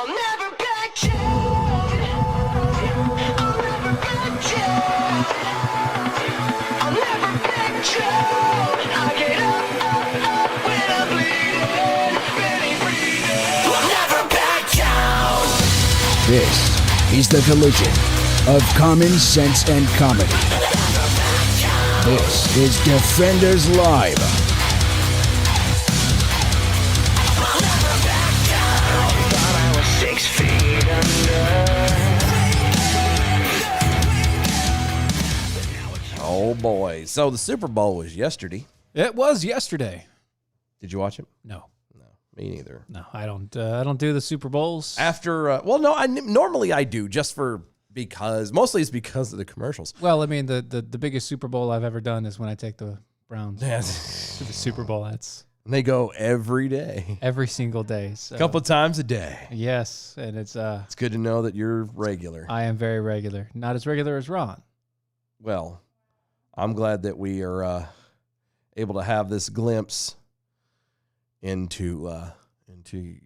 I'll never back down. I'll never back down. I'll never back down. I get up when I'm bleeding, barely breathing. I'll never back down. This is the collision of common sense and comedy. This is Defenders Live. Oh boy. So the Super Bowl was yesterday. It was yesterday. Did you watch it? No, Me neither. no, I don't. I don't do the Super Bowls. After, normally I do mostly it's because of the commercials. Well, I mean, the biggest Super Bowl I've ever done is when I take the Browns Yes. to the Super Bowl. That's And they go every day. every single day. So. A couple times a day. Yes, and it's It's good to know that you're regular. I am very regular. Not as regular as Ron. Well, I'm glad that we are able to have this glimpse into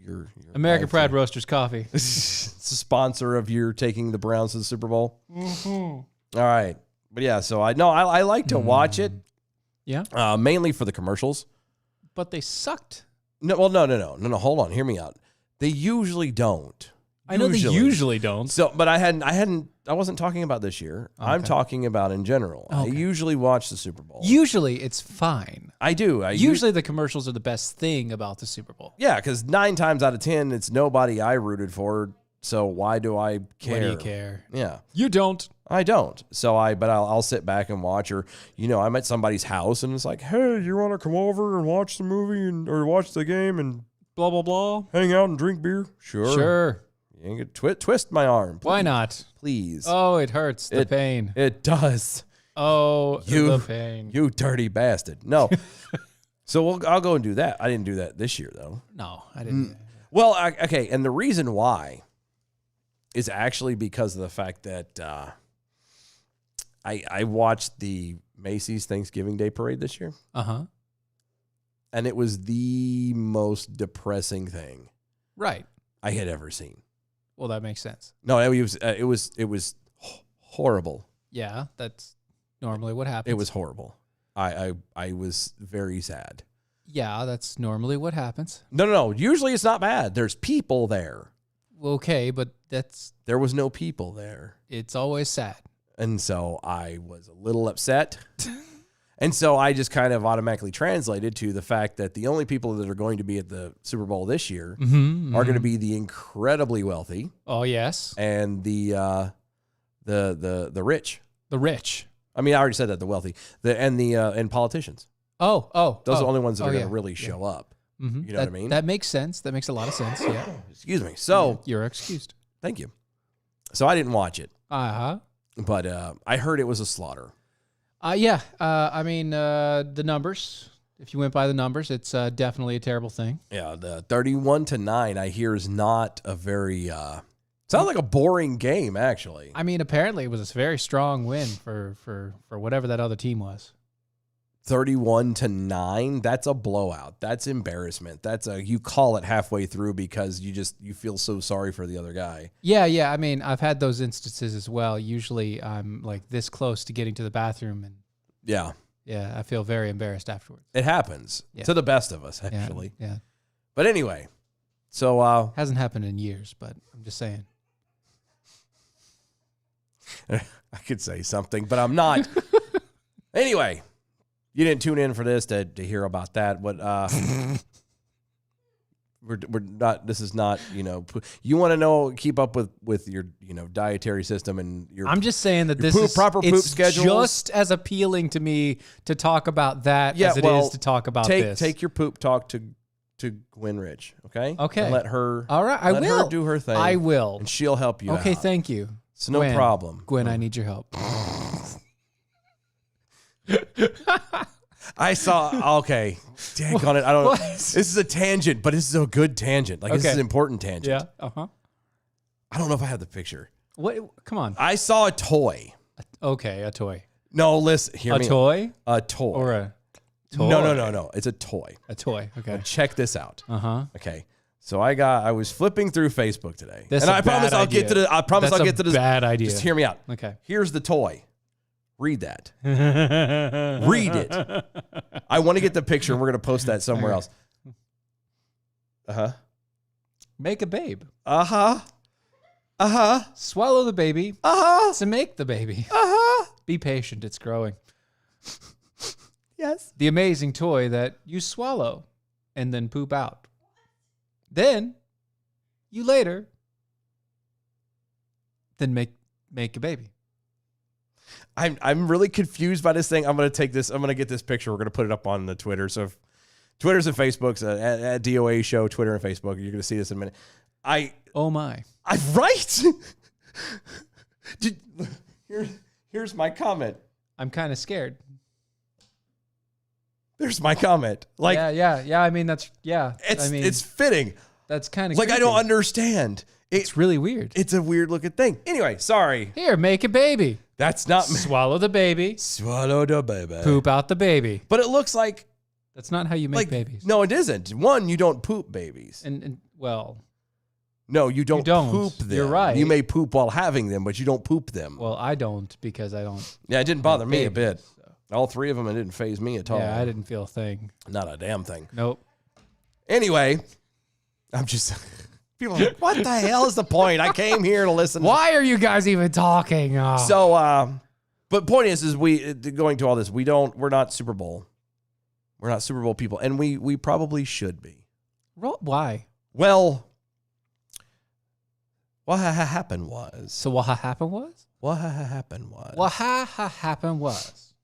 your American life. Pride Roasters Coffee. It's a sponsor of your taking the Browns to the Super Bowl. Mm-hmm. All right, but yeah, so I like to watch it. Yeah, mainly for the commercials. but they sucked. No, well, no. Hold on, hear me out. They usually don't. I know they usually don't. So, but I wasn't talking about this year. Okay. I'm talking about in general. Okay. I usually watch the Super Bowl. Usually it's fine. I do. Usually the commercials are the best thing about the Super Bowl. Yeah, because 9 times out of 10, it's nobody I rooted for. So why do I care? Why do you care? Yeah, You don't. I don't. So I'll sit back and watch. Or I'm at somebody's house and it's like, hey, you want to come over and watch the movie or watch the game and Blah, blah, blah. hang out and drink beer? Sure. You ain't gonna twist my arm. Why not? Please. Oh, it hurts. The pain. It does. Oh, You- the pain. You dirty bastard. No. So I'll go and do that. I didn't do that this year, though. No, I didn't. Well, okay. And the reason why is actually because of the fact that I watched the Macy's Thanksgiving Day Parade this year. Uh-huh. And it was the most depressing thing Right. I had ever seen. Well, that makes sense. No, it was horrible. Yeah, that's normally what happens. It was horrible. I was very sad. Yeah, that's normally what happens. No. Usually it's not bad. There's people there. Okay, but There was no people there. it's always sad. And so I was a little upset. And so I just kind of automatically translated to the fact that the only people that are going to be at the Super Bowl this year are going to be the incredibly wealthy Oh, yes. and the rich. The rich. I mean, I already said that, the wealthy, and politicians. Oh. Those are the only ones that are going to yeah. really show up. Mhm. You know what I mean? That makes sense. That makes a lot of sense. Yeah. Excuse me. So You're excused. thank you. So I didn't watch it, Uh-huh. but I heard it was a slaughter. Yeah. I mean, the numbers. If you went by the numbers, it's definitely a terrible thing. Yeah, the 31-9 I hear is not a very sounds like a boring game, actually. I mean, apparently it was a very strong win for whatever that other team was. 31-9, that's a blowout. That's embarrassment. That's you call it halfway through because you feel so sorry for the other guy. Yeah. I mean, I've had those instances as well. Usually I'm like this close to getting to the bathroom and Yeah. I feel very embarrassed afterwards. It happens to the best of us, actually. Yeah. But anyway, so Hasn't happened in years, but I'm just saying. I could say something, but I'm not. Anyway, you didn't tune in for this to hear about that. What we're not. This is not. You want to know, keep up with your dietary system and your. I'm just saying that your this is proper poop it's schedules. just as appealing to me to talk about that as it is to talk about this. Take your poop talk to Gwen Rich, okay? Okay. And let her. All right, I let will her do her thing. I will. and she'll help you. Okay, out. thank you. It's no Gwen. problem. Gwen, I need your help. I saw. Okay, dang on it. I don't. What? This is a tangent, but this is a good tangent. Like this Okay. is an important tangent. Yeah. Uh-huh. I don't know if I have the picture. What? Come on. I saw a toy. Okay, a toy. No, listen. Hear A me. toy? A toy. Or a toy? No. It's a toy. A toy. Okay. Check this out. Uh-huh. Okay. So I was flipping through Facebook today. That's and a I promise bad I'll get to idea. the I promise That's I'll a get to this. bad idea. Just hear me out. Okay. Here's the toy. Read that. Read it. I want to get the picture and we're going to post that somewhere else. Uh-huh. Make a babe. Uh-huh. Uh-huh. Swallow the baby Uh-huh. to make the baby. Uh-huh. Be patient. It's growing. Yes. The amazing toy that you swallow and then poop out. Then you later then make a baby. I'm really confused by this thing. I'm going to get this picture. We're going to put it up on the Twitter. So if Twitter's and Facebook's at DOA show, Twitter and Facebook. You're going to see this in a minute. Oh my. I'm right. Here's my comment. I'm kind of scared. There's my comment. Like, yeah. I mean, it's fitting. That's kind of Like, I don't understand. It's really weird. It's a weird looking thing. Anyway, sorry. Here, make a baby. That's not Swallow the baby. Swallow the baby. Poop out the baby. But it looks like That's not how you make babies. No, it isn't. One, you don't poop babies. And well, No, you don't poop them. You're right. You may poop while having them, but you don't poop them. well, I don't because I don't. Yeah, it didn't bother me a bit. babies, so. All three of them, it didn't faze me at all. Yeah, I didn't feel a thing. Not a damn thing. Nope. Anyway, I'm just... People are like, what the hell is the point? I came here to listen. Why are you guys even talking? Oh. So, but point is we going to all this. We're not Super Bowl. We're not Super Bowl people, and we probably should be. Why? Well, what happened was. So what happened was? What happened was. What happened was.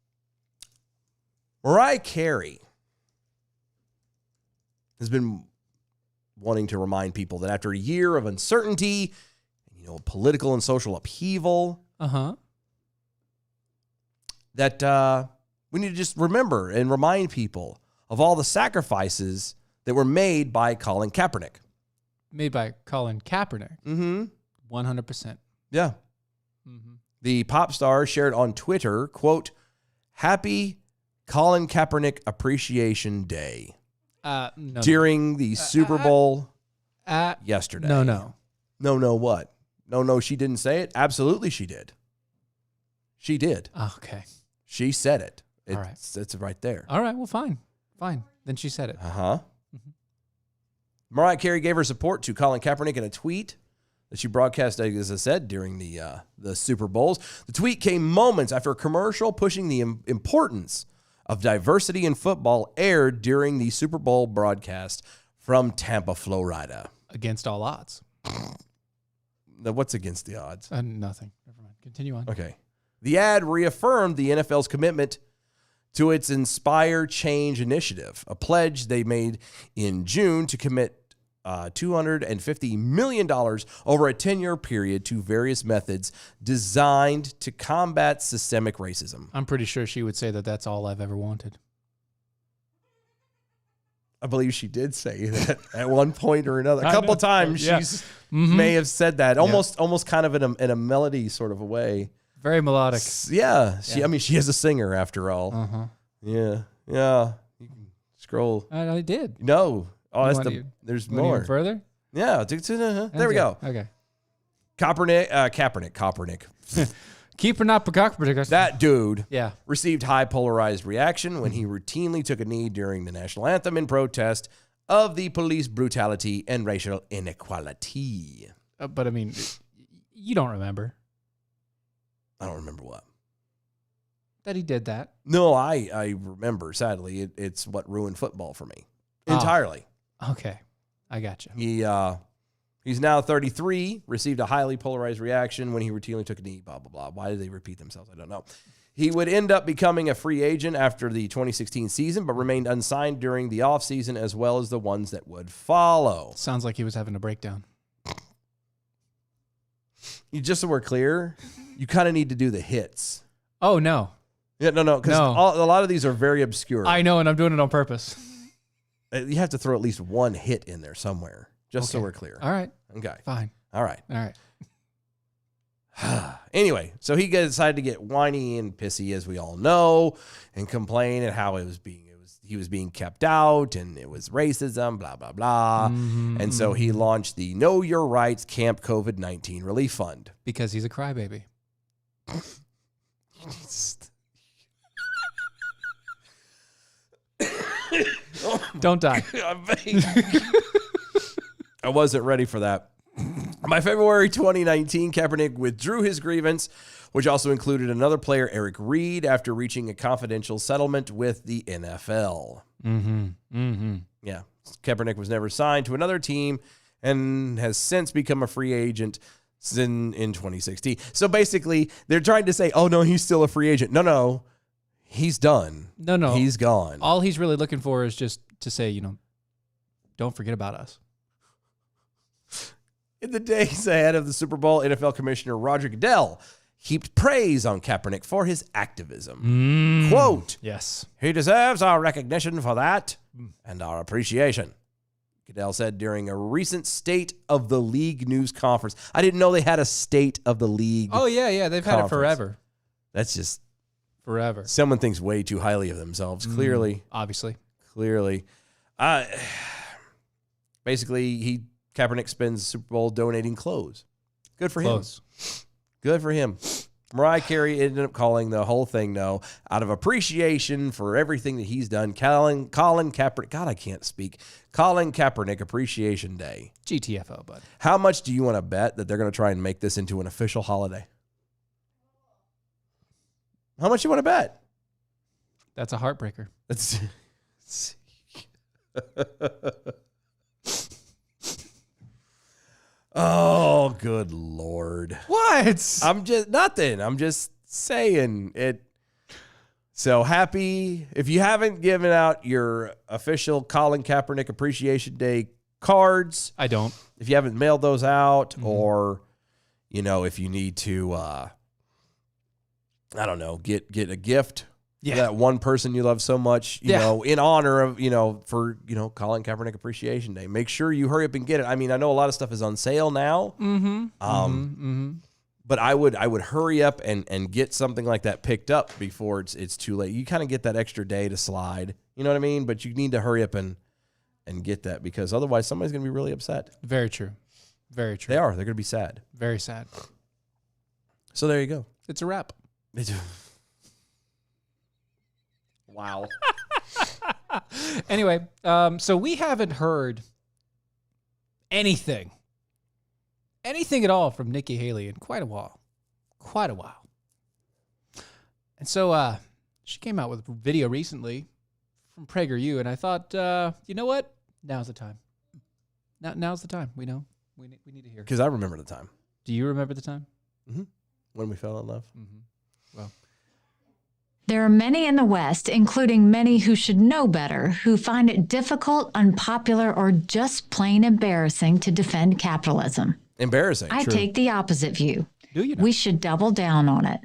Mariah Carey has been wanting to remind people that after a year of uncertainty, political and social upheaval, that we need to just remember and remind people of all the sacrifices that were made by Colin Kaepernick. Made by Colin Kaepernick. Mm-hmm. 100%. Yeah. Mm-hmm. The pop star shared on Twitter, quote, "Happy Colin Kaepernick Appreciation Day." No, during the Super Bowl yesterday. No, what? No, she didn't say it. Absolutely, she did. She did. Okay. She said it. All right. It's right there. All right. Well, fine. Then she said it. Uh-huh. Mm-hmm. Mariah Carey gave her support to Colin Kaepernick in a tweet that she broadcast, as I said, during the Super Bowls. The tweet came moments after a commercial pushing the importance of diversity in football aired during the Super Bowl broadcast from Tampa, Florida. Against all odds. What's against the odds? Nothing. Never mind. Continue on. Okay. The ad reaffirmed the NFL's commitment to its Inspire Change initiative, a pledge they made in June to commit $250 million over a 10-year period to various methods designed to combat systemic racism. I'm pretty sure she would say that that's all I've ever wanted. I believe she did say that at one point or another. A couple times she's may have said that, almost kind of in a melody sort of a way. Very melodic. Yeah. She is a singer after all. Uh-huh. Yeah. You can scroll. I did. No. Oh, there's Want more. even further? Yeah. There we go. Okay. Kaepernick. Keep or not Kaepernick. That dude Yeah. received high polarized reaction when he routinely took a knee during the national anthem in protest of the police brutality and racial inequality. But I mean, you don't remember I don't remember what. that he did that. No, I remember. Sadly, it's what ruined football for me entirely. Okay. I got you. He's now 33, received a highly polarized reaction when he routinely took a knee, blah, blah, blah. Why did they repeat themselves? I don't know. He would end up becoming a free agent after the 2016 season, but remained unsigned during the offseason as well as the ones that would follow. Sounds like he was having a breakdown. Just so we're clear, you kind of need to do the hits. Oh, no. Yeah, no, because a lot of these are very obscure. I know, and I'm doing it on purpose. You have to throw at least one hit in there somewhere, just so Okay. we're clear. All right. Okay. Fine. All right. All right. Anyway, so he decided to get whiny and pissy, as we all know, and complain at how he he was being kept out and it was racism, blah, blah, blah. And so he launched the Know Your Rights Camp COVID-19 Relief Fund. Because he's a crybaby. Don't die. I wasn't ready for that. By February 2019, Kaepernick withdrew his grievance, which also included another player, Eric Reed, after reaching a confidential settlement with the NFL. Yeah. Kaepernick was never signed to another team and has since become a free agent in 2016. So basically, they're trying to say, oh, no, he's still a free agent. No. He's done. No. He's gone. All he's really looking for is just to say, don't forget about us. In the days ahead of the Super Bowl, NFL Commissioner Roger Goodell heaped praise on Kaepernick for his activism. Quote, Yes. he deserves our recognition for that and our appreciation, Goodell said during a recent State of the League news conference. I didn't know they had a State of the League. Oh, yeah. They've had it forever. That's just... Forever. Someone thinks way too highly of themselves, clearly. Obviously. Clearly. Basically, Kaepernick spends the Super Bowl donating clothes. Good for him. Good for him. Mariah Carey ended up calling the whole thing, though, out of appreciation for everything that he's done. Colin Kaepernick, God, I can't speak. Colin Kaepernick Appreciation Day. GTFO, bud. How much do you want to bet that they're going to try and make this into an official holiday? How much you want to bet? That's a heartbreaker. That's oh, good Lord. What? I'm just saying it. So happy. If you haven't given out your official Colin Kaepernick Appreciation Day cards, I don't. If you haven't mailed those out, or, if you need to, I don't know, get a gift for that one person you love so much, you know, in honor of, for, Colin Kaepernick Appreciation Day. Make sure you hurry up and get it. I mean, I know a lot of stuff is on sale now. But I would hurry up and get something like that picked up before it's too late. You kind of get that extra day to slide. You know what I mean? But you need to hurry up and get that, because otherwise somebody's going to be really upset. Very true. Very true. They are. They're going to be sad. Very sad. So there you go. It's a wrap. Wow. Anyway, so we haven't heard anything at all from Nikki Haley in quite a while. And so she came out with a video recently from PragerU, and I thought, you know what? Now's the time. Now's the time. We know. We need to hear. Because I remember the time. Do you remember the time? When we fell in love. Well, there are many in the West, including many who should know better, who find it difficult, unpopular, or just plain embarrassing to defend capitalism. Embarrassing. I take the opposite view. do you know? We should double down on it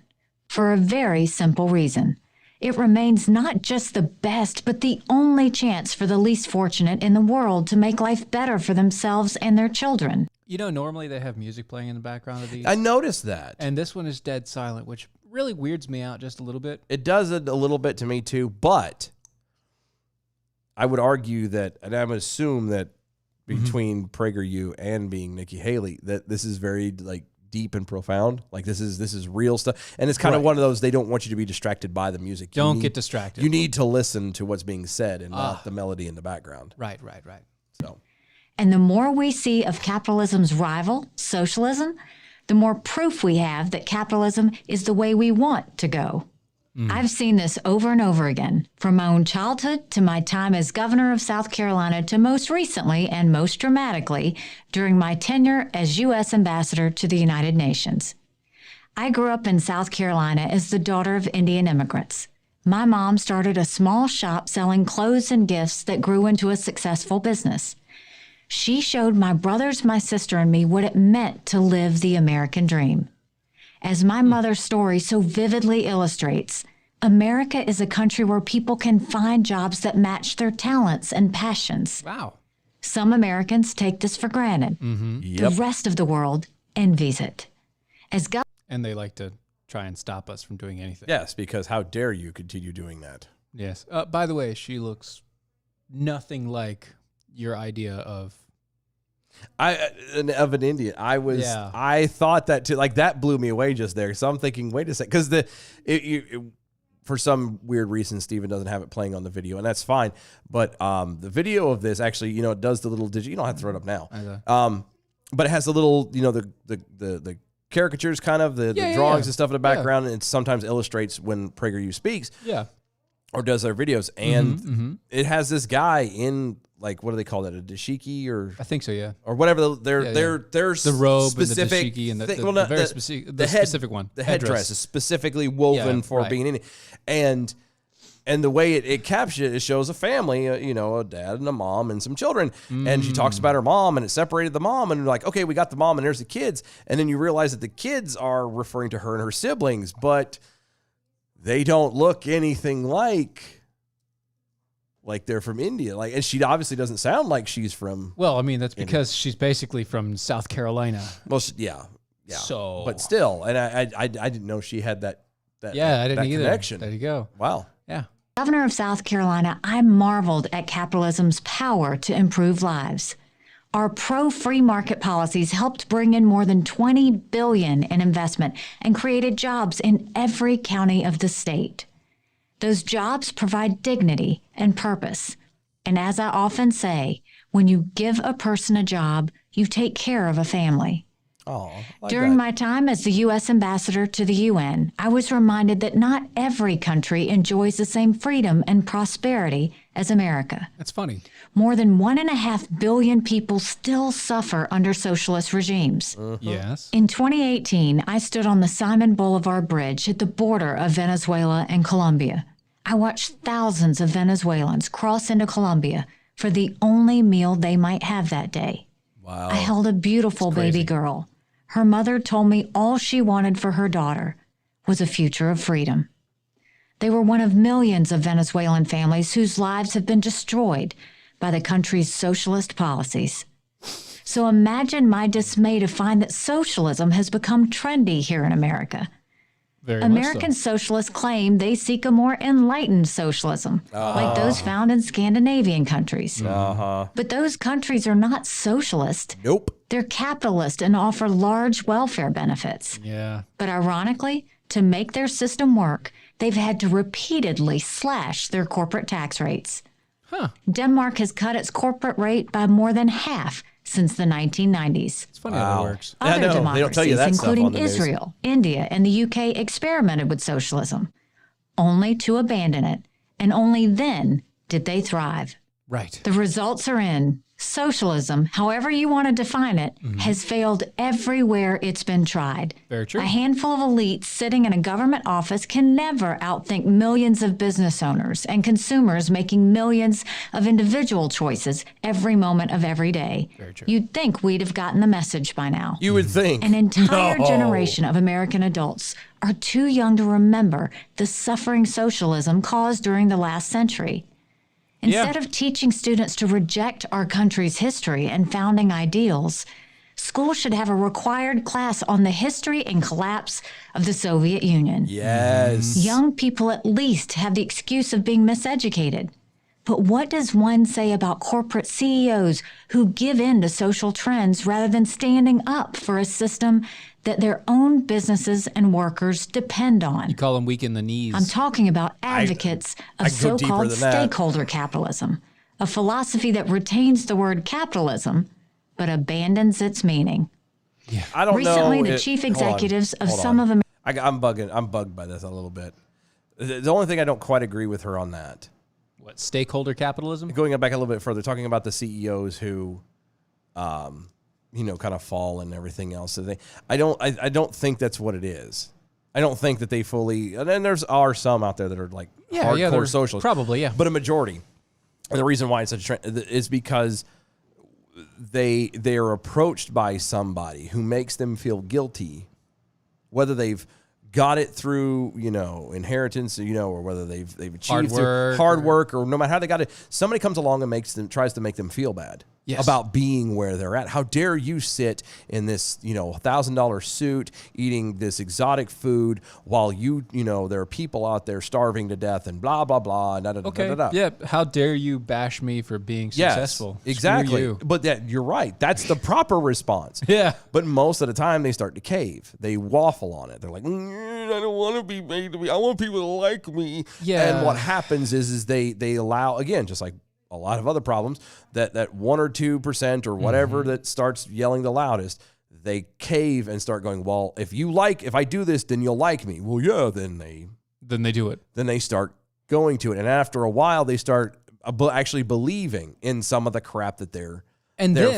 for a very simple reason. It remains not just the best, but the only chance for the least fortunate in the world to make life better for themselves and their children. Normally they have music playing in the background of these. I noticed that. And this one is dead silent, which really weirds me out just a little bit. It does it a little bit to me too, but I would argue that, and I would assume that between PragerU and being Nikki Haley, that this is very deep and profound. Like this is real stuff, and it's kind of one of those, they don't want you to be distracted by the music. Don't get distracted. You need to listen to what's being said and not the melody in the background. Right. So, And the more we see of capitalism's rival, socialism, the more proof we have that capitalism is the way we want to go. I've seen this over and over again, from my own childhood to my time as governor of South Carolina to most recently and most dramatically during my tenure as U.S. ambassador to the United Nations. I grew up in South Carolina as the daughter of Indian immigrants. My mom started a small shop selling clothes and gifts that grew into a successful business. She showed my brothers, my sister, and me what it meant to live the American dream. As my mother's story so vividly illustrates, America is a country where people can find jobs that match their talents and passions. Wow. Some Americans take this for granted. The rest of the world envies it. And they like to try and stop us from doing anything. yes, because how dare you continue doing that? Yes. By the way, she looks nothing like your idea of Of an Indian. I thought that too. Like that blew me away just there. So I'm thinking, wait a second, because for some weird reason, Steven doesn't have it playing on the video, and that's fine. But the video of this actually, it does the little digit. You don't have to throw it up now. But it has the little, the caricatures, kind of the drawings and stuff in the background, and it sometimes illustrates when PragerU speaks. Yeah. Or does their videos, and it has this guy in, like, what do they call that, a dashiki, or I think so, yeah. or whatever their the robe specific and the dashiki and thing. the very specific one. The headdress is specifically woven for being in it, and the way it captured it shows a family, a dad and a mom and some children, and she talks about her mom, and it separated the mom, and like, okay, we got the mom, and there's the kids, and then you realize that the kids are referring to her and her siblings, but they don't look anything like they're from India. Like, and she obviously doesn't sound like she's from. Well, I mean, that's because she's basically from South Carolina. Well, yeah. So, but still, and I didn't know she had that. I didn't that either. Connection. There you go. Wow. Yeah. Governor of South Carolina, I marveled at capitalism's power to improve lives. Our pro-free market policies helped bring in more than $20 billion in investment and created jobs in every county of the state. Those jobs provide dignity and purpose. And as I often say, when you give a person a job, you take care of a family. Oh, During my time as the U.S. ambassador to the UN, I was reminded that not every country enjoys the same freedom and prosperity as America. That's funny. More than 1.5 billion people still suffer under socialist regimes. Yes. In 2018, I stood on the Simon Bolivar Bridge at the border of Venezuela and Colombia. I watched thousands of Venezuelans cross into Colombia for the only meal they might have that day. Wow. I held a beautiful baby girl. Her mother told me all she wanted for her daughter was a future of freedom. They were one of millions of Venezuelan families whose lives have been destroyed by the country's socialist policies. So imagine my dismay to find that socialism has become trendy here in America. Very much American so. socialists claim they seek a more enlightened socialism, like those found in Scandinavian countries. But those countries are not socialist. Nope. They're capitalist and offer large welfare benefits. Yeah. But ironically, to make their system work, they've had to repeatedly slash their corporate tax rates. Huh. Denmark has cut its corporate rate by more than half since the 1990s. It's funny how that works. Yeah, I Other know. They don't tell you democracies, that stuff on including the news. Israel, India, and the UK, experimented with socialism, only to abandon it, and only then did they thrive. Right. The results are in. Socialism, however you want to define it, has failed everywhere it's been tried. Very true. A handful of elites sitting in a government office can never outthink millions of business owners and consumers making millions of individual choices every moment of every day. Very true. You'd think we'd have gotten the message by now. You would think. An entire No. generation of American adults are too young to remember the suffering socialism caused during the last century. Instead of teaching students to reject our country's history and founding ideals, schools should have a required class on the history and collapse of the Soviet Union. Yes. Young people at least have the excuse of being miseducated. But what does one say about corporate CEOs who give in to social trends rather than standing up for a system that their own businesses and workers depend on? You call them weak in the knees. I'm talking about advocates I of go deeper so-called than that. stakeholder capitalism, a philosophy that retains the word capitalism but abandons its meaning. I don't Recently, know. the chief hold on, executives of hold some on. of I'm bugged by this a little bit. The only thing I don't quite agree with her on that. What, stakeholder capitalism? Going back a little bit further, talking about the CEOs who, kind of fall and everything else. So I don't think that's what it is. I don't think that they fully. And then are some out there that are like hardcore there's socialists, probably, yeah. but a majority. And the reason why it's such a trend is because they are approached by somebody who makes them feel guilty, whether they've got it through, inheritance, or whether they've achieved Hard work, hard work, or no matter how they got it. Somebody comes along and tries to make them feel bad. about being where they're at. How dare you sit in this, $1,000 suit eating this exotic food while there are people out there starving to death and blah, blah, blah. Okay. Yeah. How dare you bash me for being successful? Yes, exactly. Screw you. But you're right. That's the proper response. Yeah. But most of the time they start to cave. They waffle on it. They're like, I don't want to be made to be. I want people to like me. Yeah. And what happens is they allow, again, just like a lot of other problems, that 1 or 2% or whatever that starts yelling the loudest, they cave and start going, well, if I do this, then you'll like me. Well, yeah, then they do it. Then they start going to it. And after a while, they start actually believing in some of the crap that they're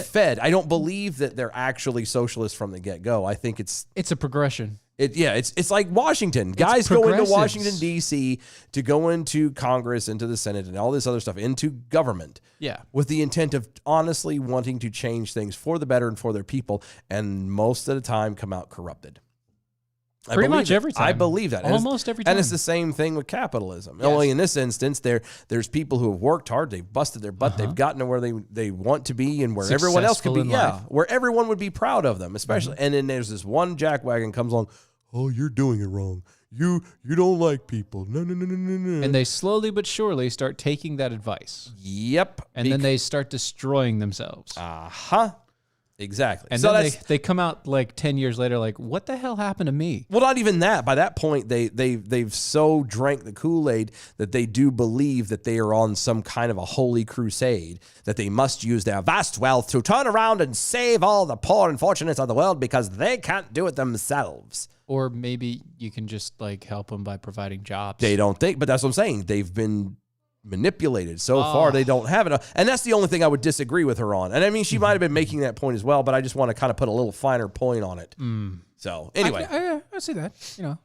fed. I don't believe that they're actually socialists from the get-go. I think it's a progression. It's like Washington. Guys go into Washington, D.C. to go into Congress, into the Senate, and all this other stuff, into government. Yeah. With the intent of honestly wanting to change things for the better and for their people, and most of the time come out corrupted. Pretty much every time. I believe that. Almost every time. And it's the same thing with capitalism. Yes. Only in this instance, there's people who have worked hard, they've busted their butt, they've gotten to where they want to be and where everyone else could be. Successful in life. Where everyone would be proud of them, especially. And then there's this one jackwagon comes along, oh, you're doing it wrong. You don't like people. No. And they slowly but surely start taking that advice. Yep. And then they start destroying themselves. Exactly. And so then they come out like 10 years later like, what the hell happened to me? Well, not even that. By that point, they've so drank the Kool-Aid that they do believe that they are on some kind of a holy crusade, that they must use their vast wealth to turn around and save all the poor and fortunate of the world because they can't do it themselves. Or maybe you can just like help them by providing jobs. They don't think, but that's what I'm saying. They've been manipulated so far. They don't have it. And that's the only thing I would disagree with her on. And I mean, she might have been making that point as well, but I just want to kind of put a little finer point on it. So anyway. I see that,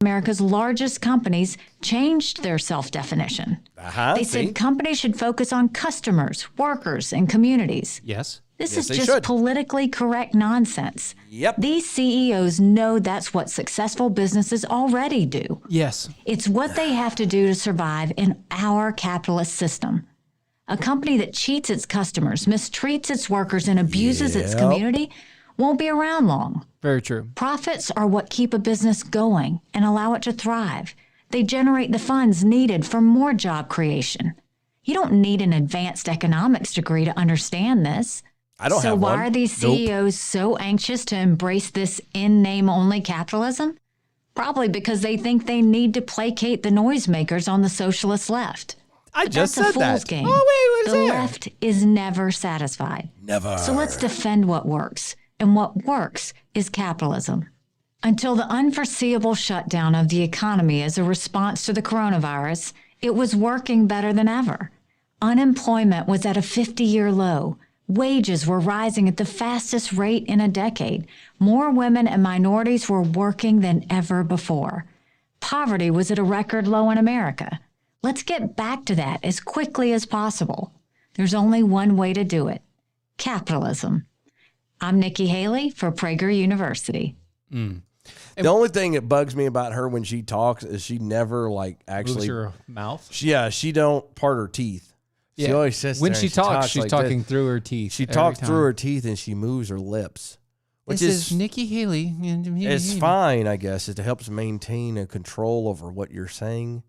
America's largest companies changed their self-definition. They said companies should focus on customers, workers, and communities. Yes. This Yes, is they just should. politically correct nonsense. Yep. These CEOs know that's what successful businesses already do. Yes. It's what they have to do to survive in our capitalist system. A company that cheats its customers, mistreats its workers, and abuses its community won't be around long. Very true. Profits are what keep a business going and allow it to thrive. They generate the funds needed for more job creation. You don't need an advanced economics degree to understand this. I don't So have why one. are these CEOs so anxious to embrace this in-name-only capitalism? Probably because they think they need to placate the noisemakers on the socialist left. I But just that's a said fool's that. game. Oh, wait, The left is never satisfied. Never. So let's defend what works. And what works is capitalism. Until the unforeseeable shutdown of the economy as a response to the coronavirus, it was working better than ever. Unemployment was at a 50-year low. Wages were rising at the fastest rate in a decade. More women and minorities were working than ever before. Poverty was at a record low in America. Let's get back to that as quickly as possible. There's only one way to do it: capitalism. I'm Nikki Haley for Prager University. The only thing that bugs me about her when she talks is she never actually Moves her mouth. she don't part her teeth. She always sits When there she and talks, she's like talking this. through her teeth. She every talks time. through her teeth and she moves her lips, which This is Nikki Haley. it's fine, I guess. It helps maintain a control over what you're saying.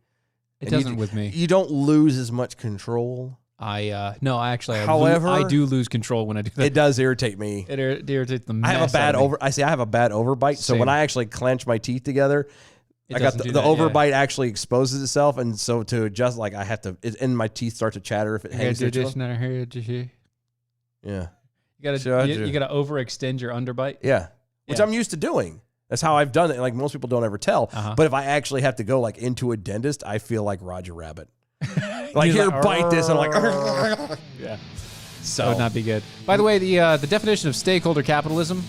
It And doesn't with me. You don't lose as much control. However, I do lose control when I do that. It does irritate me. It irritates the I have a mess bad out of me. I have a bad overbite. So when Same. I actually clench my teeth together, It I got doesn't the do that, yeah. overbite actually exposes itself, and so to adjust, I have to, and my teeth start to chatter if it You hangs gotta do there. this, not here, just here. Yeah, You gotta Sure I you, do. you gotta overextend your underbite. yeah, which Yeah. I'm used to doing. That's how I've done it. Like most people don't ever tell. Uh-huh. But if I actually have to go into a dentist, I feel like Roger Rabbit. Like He's here, like, bite this, and I'm like, Yeah. so That would not be good. By the way, the definition of stakeholder capitalism,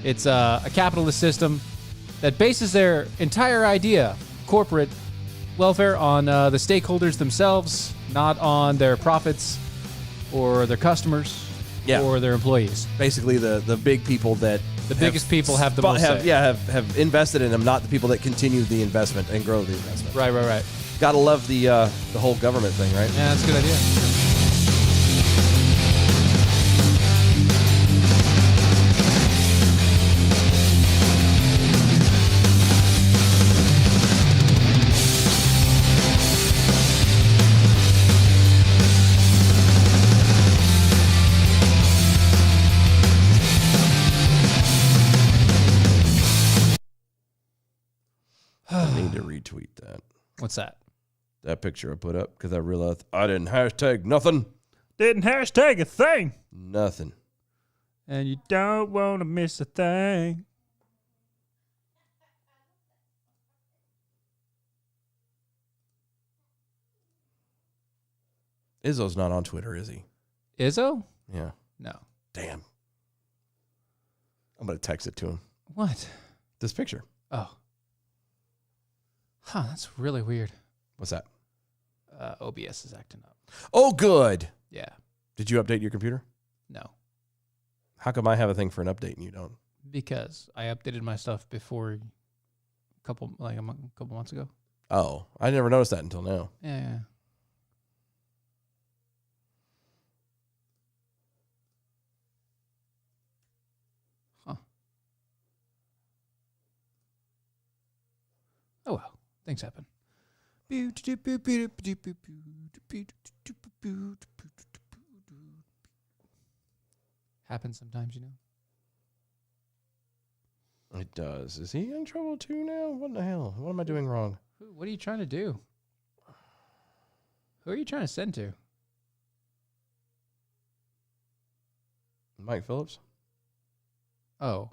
it's a capitalist system that bases their entire idea, corporate welfare, on the stakeholders themselves, not on their profits or their customers Yeah. or their employees. basically the big people that The biggest people have the most say. have invested in them, not the people that continue the investment and grow the investment. Right. Gotta love the whole government thing, right? Yeah, that's a good idea. I need to retweet that. What's that? That picture I put up because I realized I didn't hashtag nothing. Didn't hashtag a thing. Nothing. And you don't want to miss a thing. Izzo's not on Twitter, is he? Izzo? Yeah. No. Damn. I'm going to text it to him. What? This picture. Oh. Huh, that's really weird. What's that? OBS is acting up. Oh, good. Yeah. Did you update your computer? No. How come I have a thing for an update and you don't? Because I updated my stuff before a couple months ago. Oh, I never noticed that until now. Yeah. Huh. Oh well, things happen. Happens sometimes, you know. It does. Is he in trouble too now? What the hell? What am I doing wrong? What are you trying to do? Who are you trying to send to? Mike Phillips? Oh.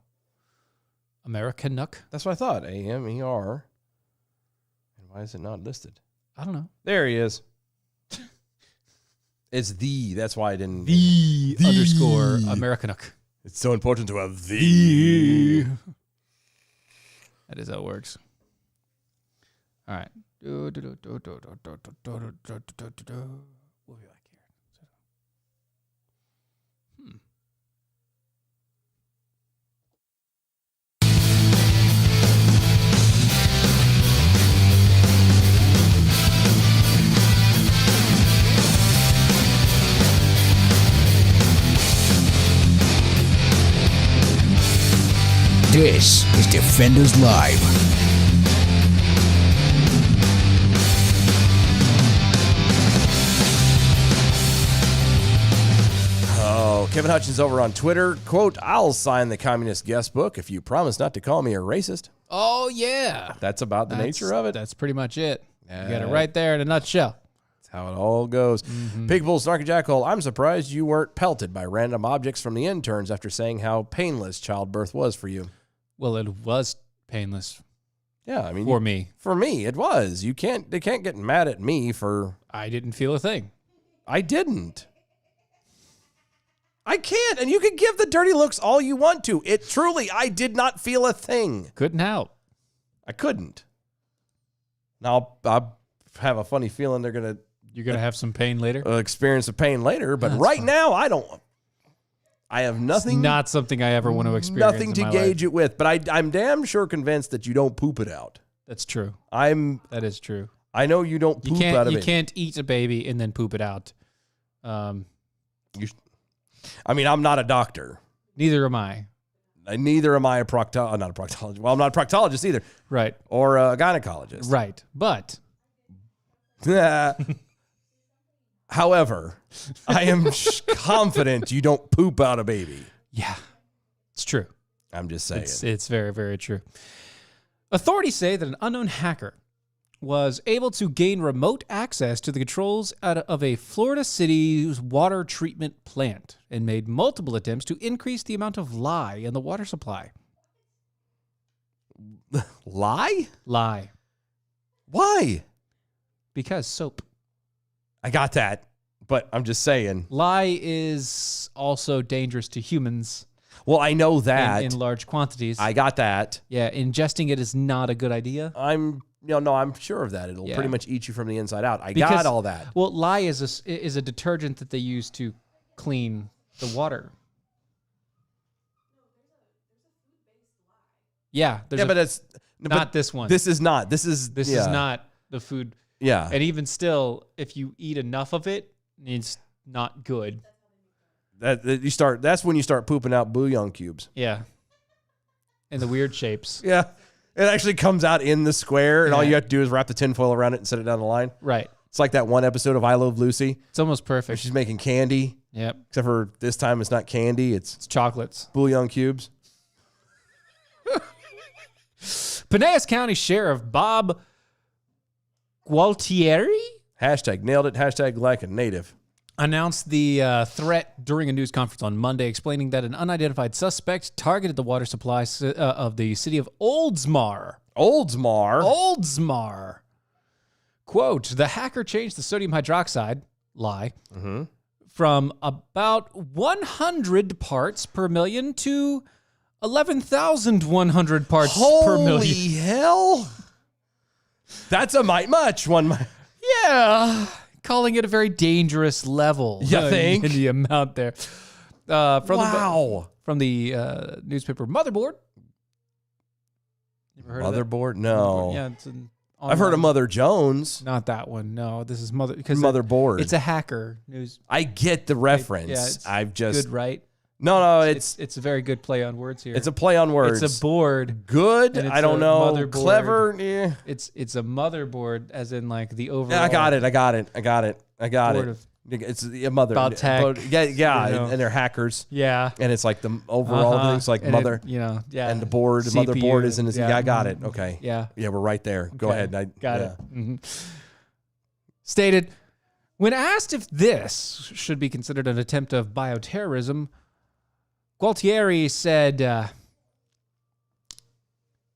American Nuck? That's what I thought. AMER. And why is it not listed? I don't know. There he is. It's the. That's why I didn't. The underscore American Nuck. It's so important to have the. That is how it works. All right. We'll be back here. This is Defenders Live. Oh, Kevin Hutchins over on Twitter. Quote, I'll sign the communist guest book if you promise not to call me a racist. Oh, yeah. That's about the nature of it. That's pretty much it. You got it right there in a nutshell. That's how it all goes. Pigbull, Snarky Jackhole, I'm surprised you weren't pelted by random objects from the interns after saying how painless childbirth was for you. Well, it was painless Yeah, I mean, for me. For me, it was. They can't get mad at me for. I didn't feel a thing. I didn't. I can't, and you can give the dirty looks all you want to. It truly, I did not feel a thing. Couldn't help. I couldn't. Now I have a funny feeling you're gonna have some pain later. experience of pain later, but That's right fine. now I don't. I have nothing. It's not something I ever want to experience. Nothing to in my gauge life. it with, but I'm damn sure convinced that you don't poop it out. That's true. That is true. I know you don't poop out of it. You can't eat a baby and then poop it out. I'm not a doctor. Neither am I. Neither am I not a proctologist. Well, I'm not a proctologist either. Right. Or a gynecologist. Right. But however, I am confident you don't poop out a baby. yeah, it's true. I'm just saying. It's very, very true. Authorities say that an unknown hacker was able to gain remote access to the controls of a Florida city's water treatment plant and made multiple attempts to increase the amount of lye in the water supply. Lie? Lye. Why? Because soap. I got that, but I'm just saying. Lye is also dangerous to humans. Well, I know that. In large quantities. I got that. Yeah, ingesting it is not a good idea. I'm sure of that. It'll pretty much eat you from the inside out. I Because- got all that. Well, lye is a detergent that they use to clean the water. Yeah, But it's not this one. This is not. This is not the food. Yeah. And even still, if you eat enough of it, it's not good. That's when you start pooping out bouillon cubes. Yeah. And the weird shapes. Yeah. It actually comes out in the square, and all Yeah. you have to do is wrap the tinfoil around it and set it down the line. Right. It's like that one episode of I Love Lucy It's almost where perfect. she's making candy, Yep. except for this time it's not candy, it's It's chocolates. bouillon cubes. Pinellas County Sheriff Bob Gualtieri Hashtag nailed it. Hashtag like a native. announced the threat during a news conference on Monday, explaining that an unidentified suspect targeted the water supply of the city of Oldsmar. Oldsmar. Quote, the hacker changed the sodium hydroxide, from about 100 parts per million to 11,100 parts per million. Holy hell. That's a mite much. Yeah. Calling it a very dangerous level. You think? In the amount there. Wow. From the newspaper Motherboard. You ever heard of that? Motherboard? No. Yeah, it's an I've heard of online- Mother Jones. Not that one. No, this is Motherboard. It's a hacker news. I get the reference. Yeah, it's I've just good, right? no. It's a very good play on words here. a play on words. It's a board. Good. and it's I don't a know. motherboard. Clever. Yeah. It's a motherboard, as in like the overall. Yeah, I got it. Board of- It's a mother. About tech, Yeah, you know. and they're hackers. Yeah. And it's like the overall things like And mother. it, yeah. And the board, the CPU, motherboard is in his. Yeah, I got it. mhm. Okay. Yeah. Yeah, we're right there. Go Okay. ahead. I Got it. Stated, when asked if this should be considered an attempt of bioterrorism, Gualtieri said,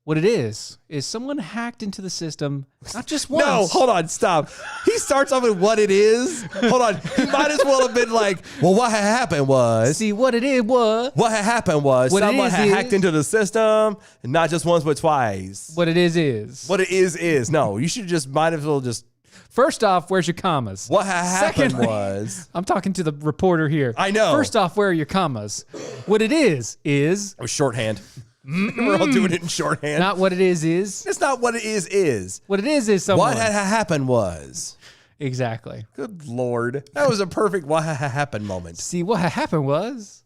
what it is someone hacked into the system, not just once. No, hold on, stop. He starts off with what it is. Hold on. He might as well have been like, well, what had happened was. See, what it is was. What had happened was What it someone is had is- hacked into the system, and not just once but twice. What it is. What it is. No, you should just might as well just. First off, where's your commas? What had happened Secondly- was. I'm talking to the reporter here. I know. First off, where are your commas? What it is It was shorthand. We're all doing it in shorthand. not what it is. It's not what it is. What it is someone. What had happened was. Exactly. Good Lord. That was a perfect what had happened moment. See, what happened was.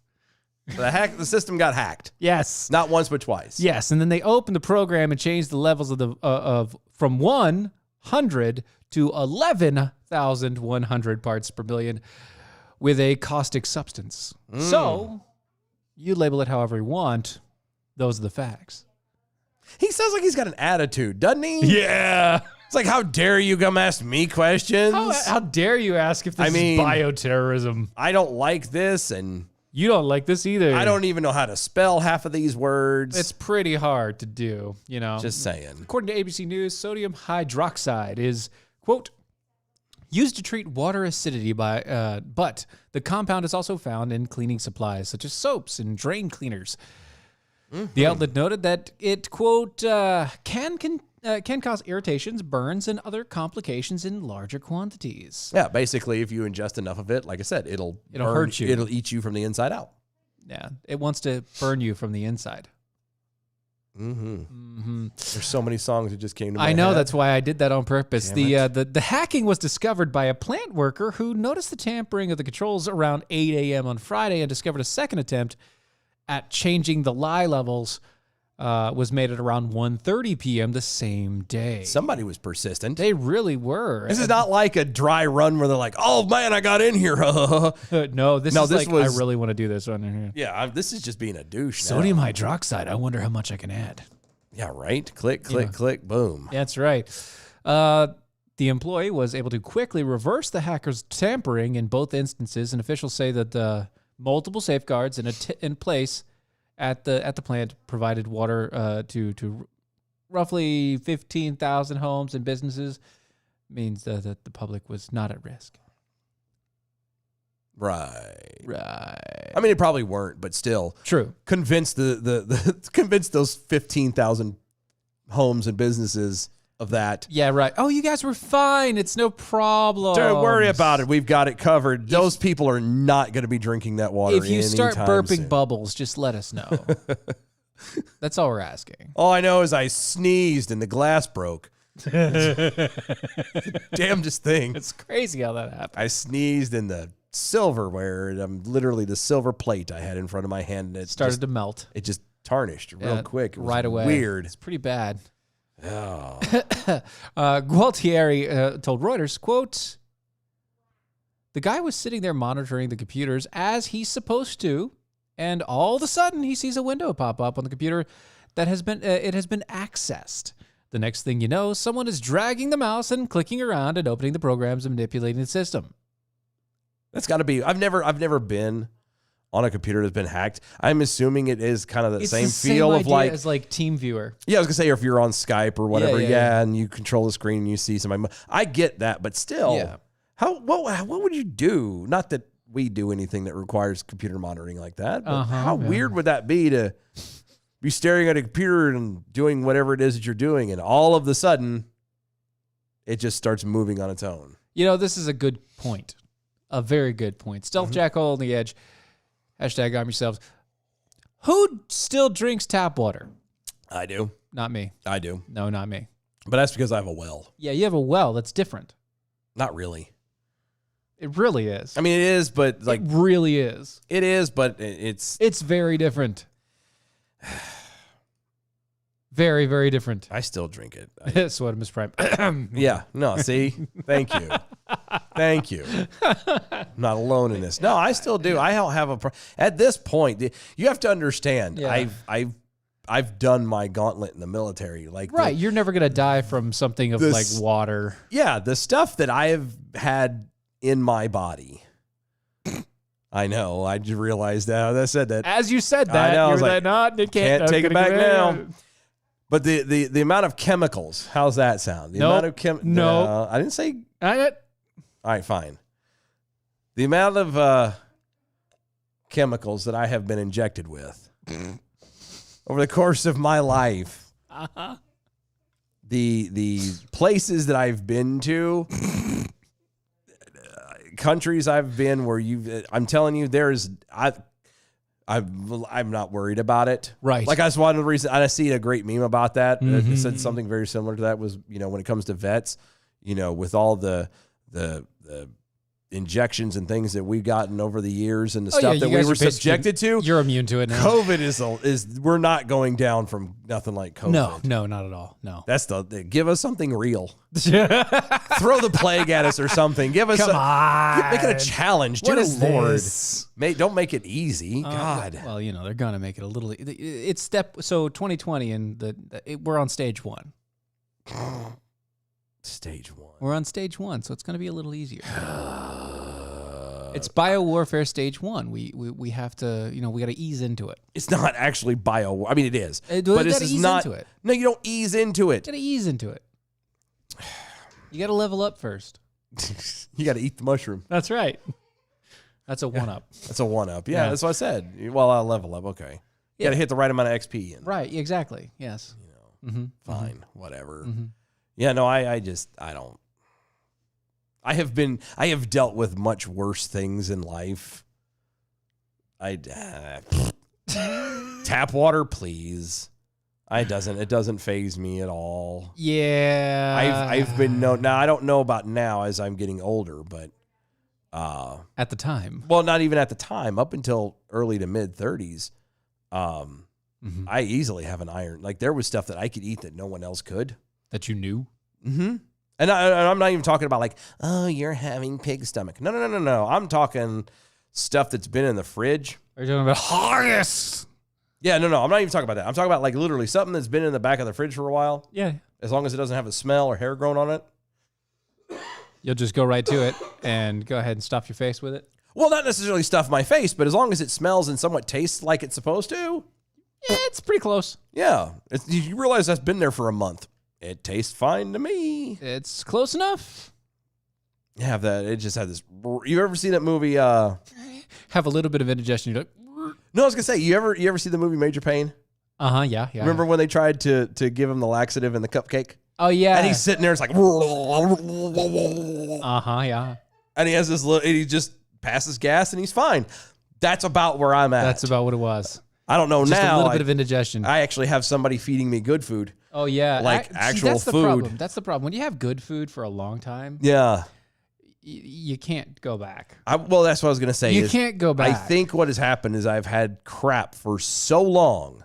The system got hacked. Yes. Not once but twice. Yes, and then they opened the program and changed the levels of the from 100 to 11,100 parts per million with a caustic substance. So you label it however you want. Those are the facts. He sounds like he's got an attitude, doesn't he? Yeah. It's like, how dare you come ask me questions? How dare you ask if this I mean- is bioterrorism? I don't like this, and You don't like this either. I don't even know how to spell half of these words. It's pretty hard to do, you know. Just saying. According to ABC News, sodium hydroxide is, quote, used to treat water acidity but the compound is also found in cleaning supplies such as soaps and drain cleaners. The outlet noted that it, quote, can cause irritations, burns, and other complications in larger quantities. Yeah, basically, if you ingest enough of it, like I said, it'll hurt you. It'll eat you from the inside out. Yeah, it wants to burn you from the inside. There's so many songs that just came to my I know, head. that's why I did that on purpose. Damn The hacking was discovered by a plant worker who noticed the tampering of the controls around 8 a.m. on Friday and discovered a second attempt at changing the lye levels was made at around 1:30 p.m. the same day. Somebody was persistent. They really were. This is not like a dry run where they're like, "Oh man, I got in here." No, this is this like, was- I really want to do this one here. Yeah, this is just being a douche. now. Sodium hydroxide. I wonder how much I can add. Yeah, right. Click, click, boom. That's right. The employee was able to quickly reverse the hacker's tampering in both instances, and officials say that multiple safeguards in place at the plant provided water to roughly 15,000 homes and businesses. Means that the public was not at risk. Right. Right. I mean, it probably weren't, but still, True. convince convince those 15,000 homes and businesses of that. Yeah, right. Oh, you guys were fine. It's no problem. Don't worry about it. We've got it covered. Those people are not going to be drinking that water. If you start anytime burping soon. bubbles, just let us know. That's all we're asking. All I know is I sneezed and the glass broke. Damnedest thing. It's crazy how that happened. I sneezed in the silverware. And literally the silver plate I had in front of my hand. And it Started to melt. It just tarnished real quick. It was right away. Weird. It's pretty bad. Oh. Gualtieri told Reuters, quote, the guy was sitting there monitoring the computers as he's supposed to, and all of a sudden he sees a window pop up on the computer that has been accessed. The next thing you know, someone is dragging the mouse and clicking around and opening the programs and manipulating the system. That's got to be. I've never been on a computer that's been hacked. I'm assuming it is kind of the same feel of like as like TeamViewer. Yeah, I was gonna say, or if you're on Skype or whatever, Yeah. and you control the screen and you see somebody. I get that, but still, Yeah. what would you do? Not that we do anything that requires computer monitoring like that, but how yeah. weird would that be to be staring at a computer and doing whatever it is that you're doing, and all of a sudden, it just starts moving on its own. You know, this is a good point. A very good point. Stealth Jack Hole on the Edge. Hashtag arm yourselves. Who still drinks tap water? I do. Not me. I do. No, not me. But that's because I have a well. Yeah, you have a well. That's different. Not really. It really is. I mean, it is, but like it really is. it is, but it's It's very different. Very, very different. I still drink it. That's what Miss Prime. Yeah. No, see? Thank you. Thank you. I'm not alone in this. No, I still do. I don't have a at this point, you have to understand. Yeah. I've done my gauntlet in the military. Like Right. You're never going to die from something of like water. Yeah, the stuff that I have had in my body. I know. I just realized that. I said that. As you said that, I know, I you was were like, like, no, it Can't I'm take it gonna back give now. But the amount of chemicals, how's that sound? The amount of No. I didn't say. I- All right, fine. The amount of chemicals that I have been injected with over the course of my life, the places that I've been to, countries I've been where I'm telling you, I'm not worried about it. Right. Like that's one of the reasons I see a great meme about that. It said something very similar to that was, when it comes to vets, with all the injections and things that we've gotten over the years and the stuff that we were subjected to. You're immune to it now. COVID is we're not going down from nothing like COVID. No, not at all. No. That's give us something real. Throw the plague at us or something. Give us make it a challenge. What Dear is Lord. this? Don't make it easy. God. Well, they're gonna make it a little. It's 2020 and we're on stage 1. Stage 1. We're on stage 1, so it's gonna be a little easier. It's biowarfare stage 1. We have to, we got to ease into it. It's not actually bio. I mean, it is. But this is ease not. into it. No, you don't ease into it. You got to ease into it. You got to level up first. You got to eat the mushroom. That's right. That's a 1-up. That's a 1-up. Yeah, that's what I said. Well, I'll level up. Okay. You got to hit the right amount of XP. And, Right. Exactly. Yes. Fine. Whatever. Yeah, no, I don't. I have dealt with much worse things in life. Tap water, please. It doesn't faze me at all. Yeah. I've been now I don't know about now as I'm getting older, but at the time. well, not even at the time, up until early to mid 30s, I easily have an iron. Like there was stuff that I could eat that no one else could. That you knew? Mm-hmm. And I'm not even talking about like, oh, you're having pig stomach. No. I'm talking stuff that's been in the fridge. Are you talking about harness? Yeah, no. I'm not even talking about that. I'm talking about like literally something that's been in the back of the fridge for a while. Yeah. As long as it doesn't have a smell or hair growing on it. You'll just go right to it and go ahead and stuff your face with it? Well, not necessarily stuff my face, but as long as it smells and somewhat tastes like it's supposed to. Yeah, it's pretty close. Yeah. You realize that's been there for a month. It tastes fine to me. It's close enough. Yeah, it just had this. You ever seen that movie? Have a little bit of indigestion. You're like, No, I was gonna say, you ever see the movie Major Payne? yeah. Remember when they tried to give him the laxative in the cupcake? Oh, yeah. And he's sitting there, it's like, yeah. and he has this little, and he just passes gas and he's fine. That's about where I'm at. That's about what it was. I don't know Just now. a little bit of indigestion. I actually have somebody feeding me good food. Oh, yeah. Like actual that's the food. problem. That's the problem. When you have good food for a long time, Yeah. you can't go back. Well, that's what I was going to say. You can't go back. I think what has happened is I've had crap for so long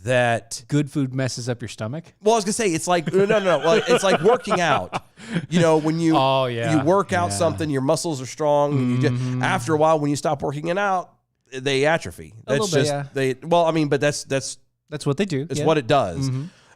that Good food messes up your stomach. Well, I was gonna say it's like no. Well, it's like working out. When you you work out something, your muscles are strong. After a while, when you stop working it out, they atrophy. That's little bit, just but that's That's what they do. It's yeah. what it does.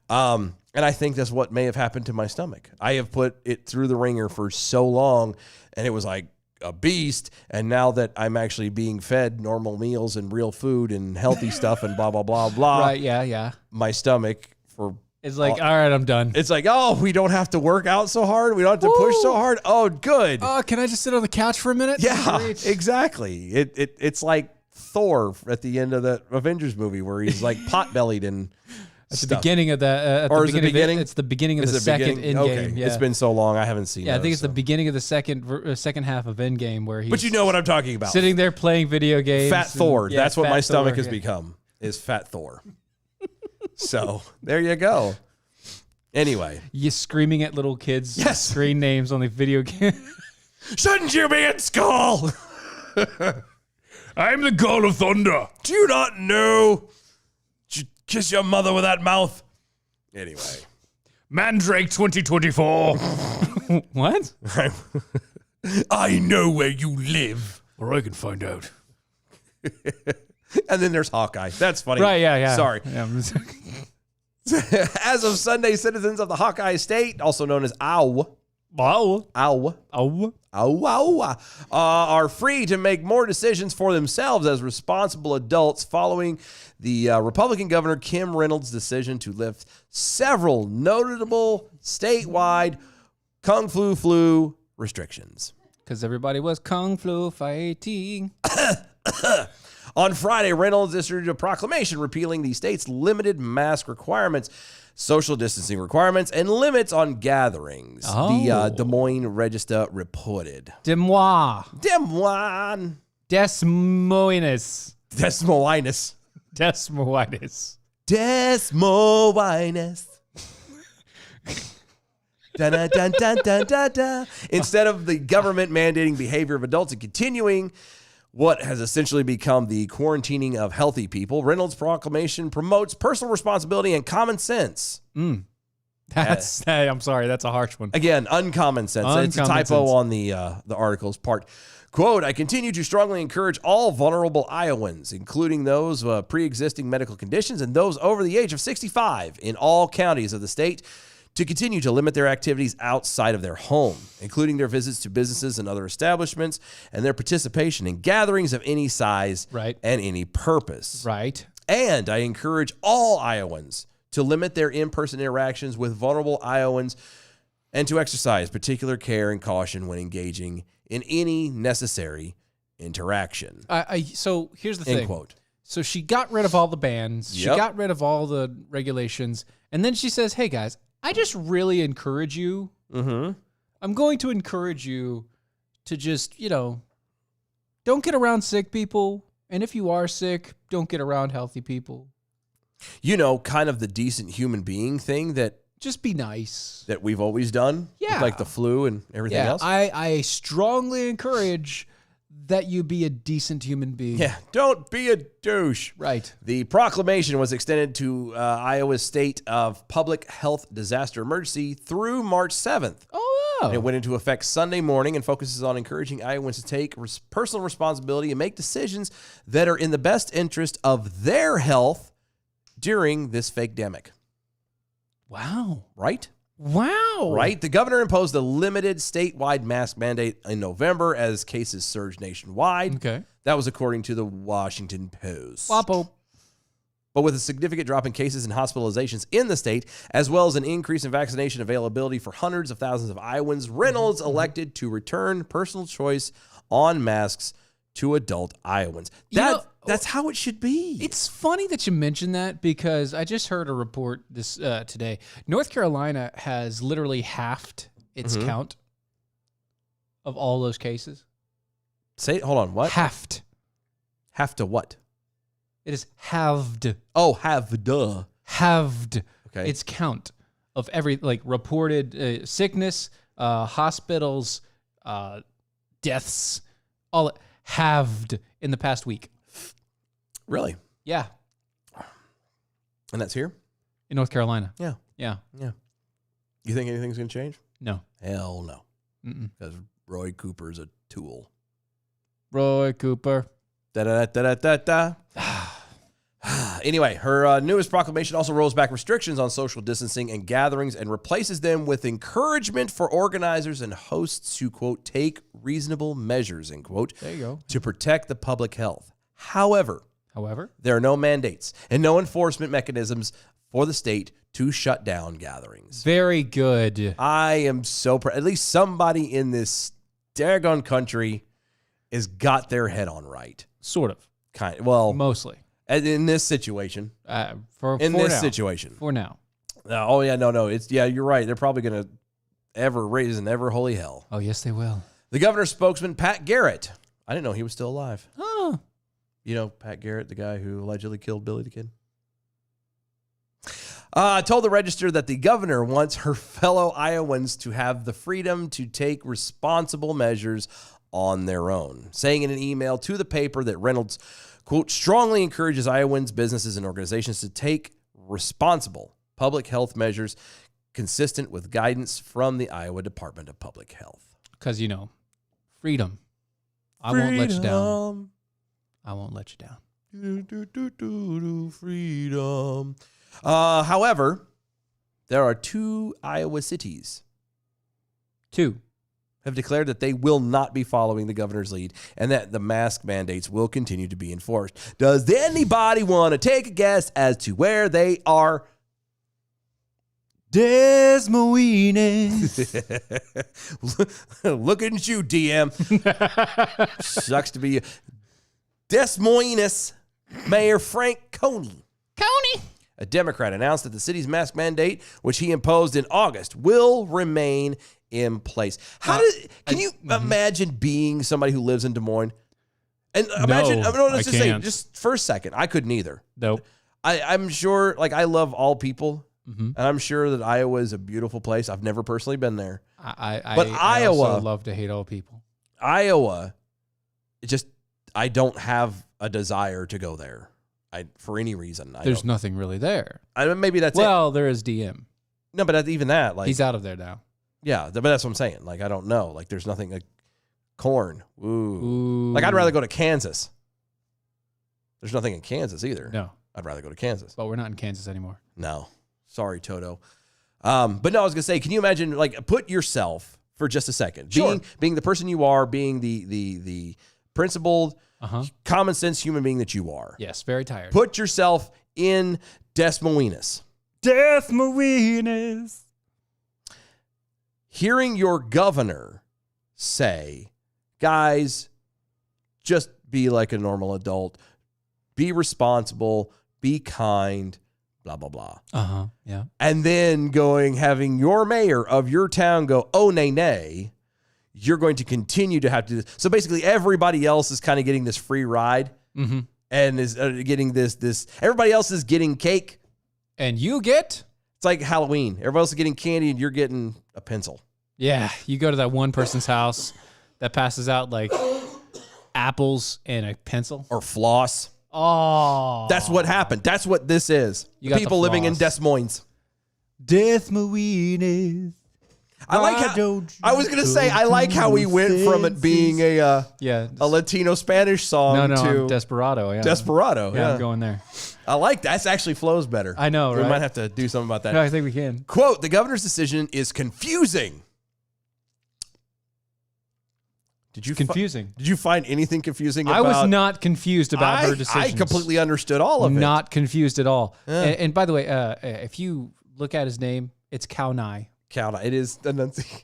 And I think that's what may have happened to my stomach. I have put it through the ringer for so long, and it was like a beast. And now that I'm actually being fed normal meals and real food and healthy stuff and blah, blah, blah, blah. Right, yeah. My stomach for... It's like, all right, I'm done. It's like, oh, we don't have to work out so hard. We don't have to push so hard. Oh, good. Oh, can I just sit on the couch for a minute? Yeah, Great. exactly. It's like Thor at the end of the Avengers movie where he's like pot-bellied and At the beginning of the Or is it beginning? It's the beginning of Is the it second beginning? Endgame. Okay. Yeah. It's been so long, I haven't seen Yeah, I think those, it's the beginning of the second half of Endgame where he's But you know what I'm talking about. sitting there playing video games. Fat Thor. Yeah, That's what Fat my stomach Thor, has yeah. become, is Fat Thor. So there you go. Anyway. You screaming at little kids' Yes. screen names on the video game. Shouldn't you be in school? I'm the God of Thunder. Do you not know? Did you kiss your mother with that mouth? Anyway. Mandrake 2024. What? I know where you live. Or I can find out. And then there's Hawkeye. That's funny. Right, yeah. Sorry. Yeah. As of Sunday, citizens of the Hawkeye State, also known as OW, are free to make more decisions for themselves as responsible adults following the Republican Governor Kim Reynolds' decision to lift several notable statewide Kung Flu restrictions. Because everybody was Kung Flu fighting. On Friday, Reynolds issued a proclamation repealing the state's limited mask requirements, social distancing requirements, and limits on gatherings. The Des Moines Register reported. Des Moines. Des Moines. Des Moines. Des Moines. Des Moines. Des Moines. Dun, dun, dun, dun, dun, dun, dun. Instead of the government mandating behavior of adults and continuing what has essentially become the quarantining of healthy people, Reynolds' proclamation promotes personal responsibility and common sense. That's I'm sorry, that's a harsh one. Again, uncommon sense. It's a Uncommon typo sense. on the article's part. Quote, I continue to strongly encourage all vulnerable Iowans, including those pre-existing medical conditions and those over the age of 65 in all counties of the state, to continue to limit their activities outside of their home, including their visits to businesses and other establishments and their participation in gatherings of any size Right. and any purpose. Right. And I encourage all Iowans to limit their in-person interactions with vulnerable Iowans and to exercise particular care and caution when engaging in any necessary interaction. So here's the End thing. quote. So she got rid of all the bans. She Yep. got rid of all the regulations. And then she says, hey, guys, I just really encourage you. I'm going to encourage you to just, don't get around sick people. And if you are sick, don't get around healthy people. Kind of the decent human being thing that Just be nice. we've always done. Yeah. With like the flu and everything Yeah, else. I strongly encourage that you be a decent human being. Yeah. Don't be a douche. Right. The proclamation was extended to Iowa's state of public health disaster emergency through March 7th. Oh, And it went into effect Sunday morning and focuses on encouraging Iowans to take personal responsibility and make decisions that are in the best interest of their health during this fake-demic. wow. Right? Wow. Right? The governor imposed a limited statewide mask mandate in November as cases surged nationwide. Okay. That was according to the Washington Post. Wapo. But with a significant drop in cases and hospitalizations in the state, as well as an increase in vaccination availability for hundreds of thousands of Iowans, Reynolds elected to return personal choice on masks to adult Iowans. That's how it should be. It's funny that you mentioned that because I just heard a report this today. North Carolina has literally halved its count of all those cases. Hold on, what? Halved. Have to what? It is halved. Oh, have duh. Halved. Okay. Its count of every reported sickness, hospitals, deaths, all halved in the past week. Really? Yeah, And that's here? in North Carolina. Yeah. Yeah. Yeah. You think anything's going to change? No. Hell no. Mm-mm. Because Roy Cooper's a tool. Roy Cooper. Da-da-da-da-da-da. Anyway, her newest proclamation also rolls back restrictions on social distancing and gatherings and replaces them with encouragement for organizers and hosts to, quote, take reasonable measures, end quote, There you go. to protect the public health. However, However, there are no mandates and no enforcement mechanisms for the state to shut down gatherings. very good. I am so proud. At least somebody in this daggone country has got their head on right. Sort of. Well, Mostly. in this situation. For In for this now. situation. For now. Oh, yeah, no. You're right. They're probably going to ever raise an ever holy hell. Oh, yes, they will. The governor's spokesman, Pat Garrett. I didn't know he was still alive. Oh. You know, Pat Garrett, the guy who allegedly killed Billy the Kid. Told the Register that the governor wants her fellow Iowans to have the freedom to take responsible measures on their own, saying in an email to the paper that Reynolds, quote, strongly encourages Iowans, businesses, and organizations to take responsible public health measures consistent with guidance from the Iowa Department of Public Health. Because, freedom. I won't let you down. I won't let you down. Freedom. However, there are 2 Iowa cities 2. have declared that they will not be following the governor's lead and that the mask mandates will continue to be enforced. Does anybody want to take a guess as to where they are? Des Moines. Looking at you, DM. Sucks to be you. Des Moines Mayor Frank Coney, a Democrat, announced that the city's mask mandate, which he imposed in August, will remain in place. Can you imagine being somebody who lives in Des Moines? And imagine, let's just say, just for a second, I couldn't either. Nope. I'm sure, I love all people, and I'm sure that Iowa is a beautiful place. I've never personally been there. I Iowa, also love to hate all people. Iowa, I don't have a desire to go there. For any reason. There's nothing really there. Maybe that's it. Well, there is DM. No, but even that, He's out of there now. Yeah, but that's what I'm saying. I don't know. There's nothing corn. Ooh. Ooh. I'd rather go to Kansas. There's nothing in Kansas either. No. I'd rather go to Kansas. But we're not in Kansas anymore. No. Sorry, Toto. But no, I was gonna say, can you imagine? Put yourself for just a second, being the person you are, being the principled, common sense human being that you are. Yes, very tired. Put yourself in Des Moines. Des Moines. Hearing your governor say, guys, just be like a normal adult, be responsible, be kind, blah, blah, blah. Yeah. And then having your mayor of your town go, oh, nay, you're going to continue to have to do this. So basically everybody else is kind of getting this free ride and is getting this. Everybody else is getting cake. And you get? It's like Halloween. Everybody else is getting candy and you're getting a pencil. Yeah. You go to that one person's house that passes out apples and a pencil. Or floss. Oh. That's what happened. That's what this is. You got People the living in Des floss. Moines. Des Moines. I like how we went from it being a Latino Spanish song to I'm Desperado. Yeah. Desperado. Yeah, I'm going there. I like that. That actually flows better. I know, We right? might have to do something about that. No, I think we can. Quote, the governor's decision is confusing. Confusing. Did you find anything confusing I about was not confused about her decision. I completely understood all of it. Not confused at all. And by the way, if you look at his name, it's Kaunai. County. It is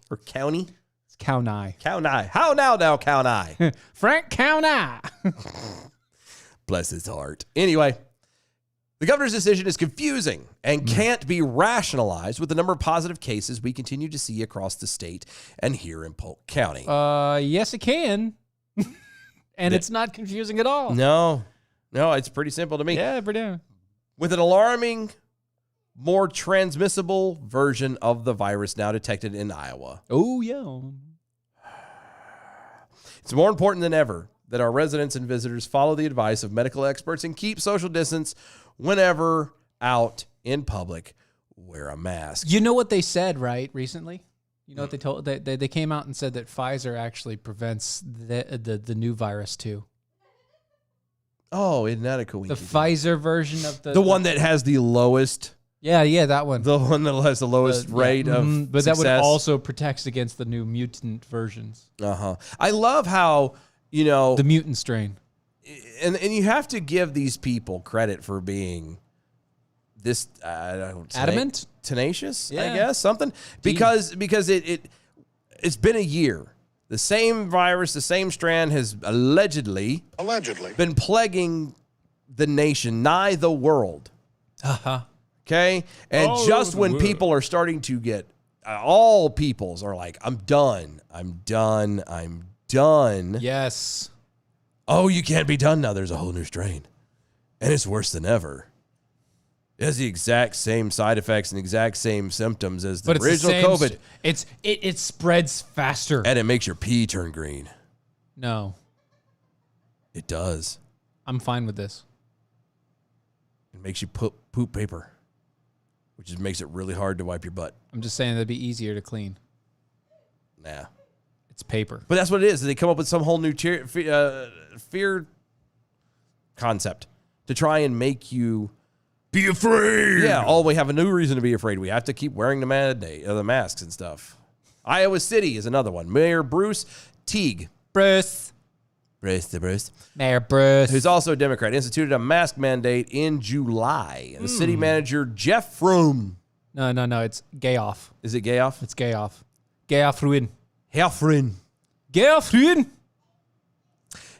or county. It's Kaunai. County. How now, County? Frank Kaunai. Bless his heart. Anyway, the governor's decision is confusing and can't be rationalized with the number of positive cases we continue to see across the state and here in Polk County. Yes, it can. And it's not confusing at all. No, it's pretty simple to me. Yeah, pretty. With an alarming, more transmissible version of the virus now detected in Iowa. Oh, yeah. It's more important than ever that our residents and visitors follow the advice of medical experts and keep social distance whenever out in public. Wear a mask. You know what they said, right, recently? You know what they told? They came out and said that Pfizer actually prevents the new virus, too. Oh, isn't that a cool? The Pfizer version of the one that has the lowest. Yeah, that one. The one that has the lowest rate of but that success. one also protects against the new mutant versions. I love how, you know, The mutant strain. and you have to give these people credit for being this Adamant? tenacious, I Yeah. guess, something, because it's been a year. The same virus, the same strand has allegedly been plaguing the nation, nigh the world. Okay, and All just over the when world. people are starting to get, all peoples are like, I'm done. Yes. Oh, you can't be done now. There's a whole new strain, and it's worse than ever. It has the exact same side effects and exact same symptoms as the But it's original the same, COVID, it spreads faster. and it makes your pee turn green. No, It does. I'm fine with this. It makes you poop paper, which just makes it really hard to wipe your butt. I'm just saying that'd be easier to clean. Nah. It's paper. But that's what it is. They come up with some whole new fear concept to try and make you Be afraid. Yeah, we have a new reason to be afraid. We have to keep wearing the masks and stuff. Iowa City is another one. Mayor Bruce Teague. Bruce. Mayor Mayor Bruce. who's also a Democrat, instituted a mask mandate in July. And the city manager, Jeff Froome. No. It's gay off. Is it gay off? It's gay off. Gay off ruin. Helfrin. Gay off ruin.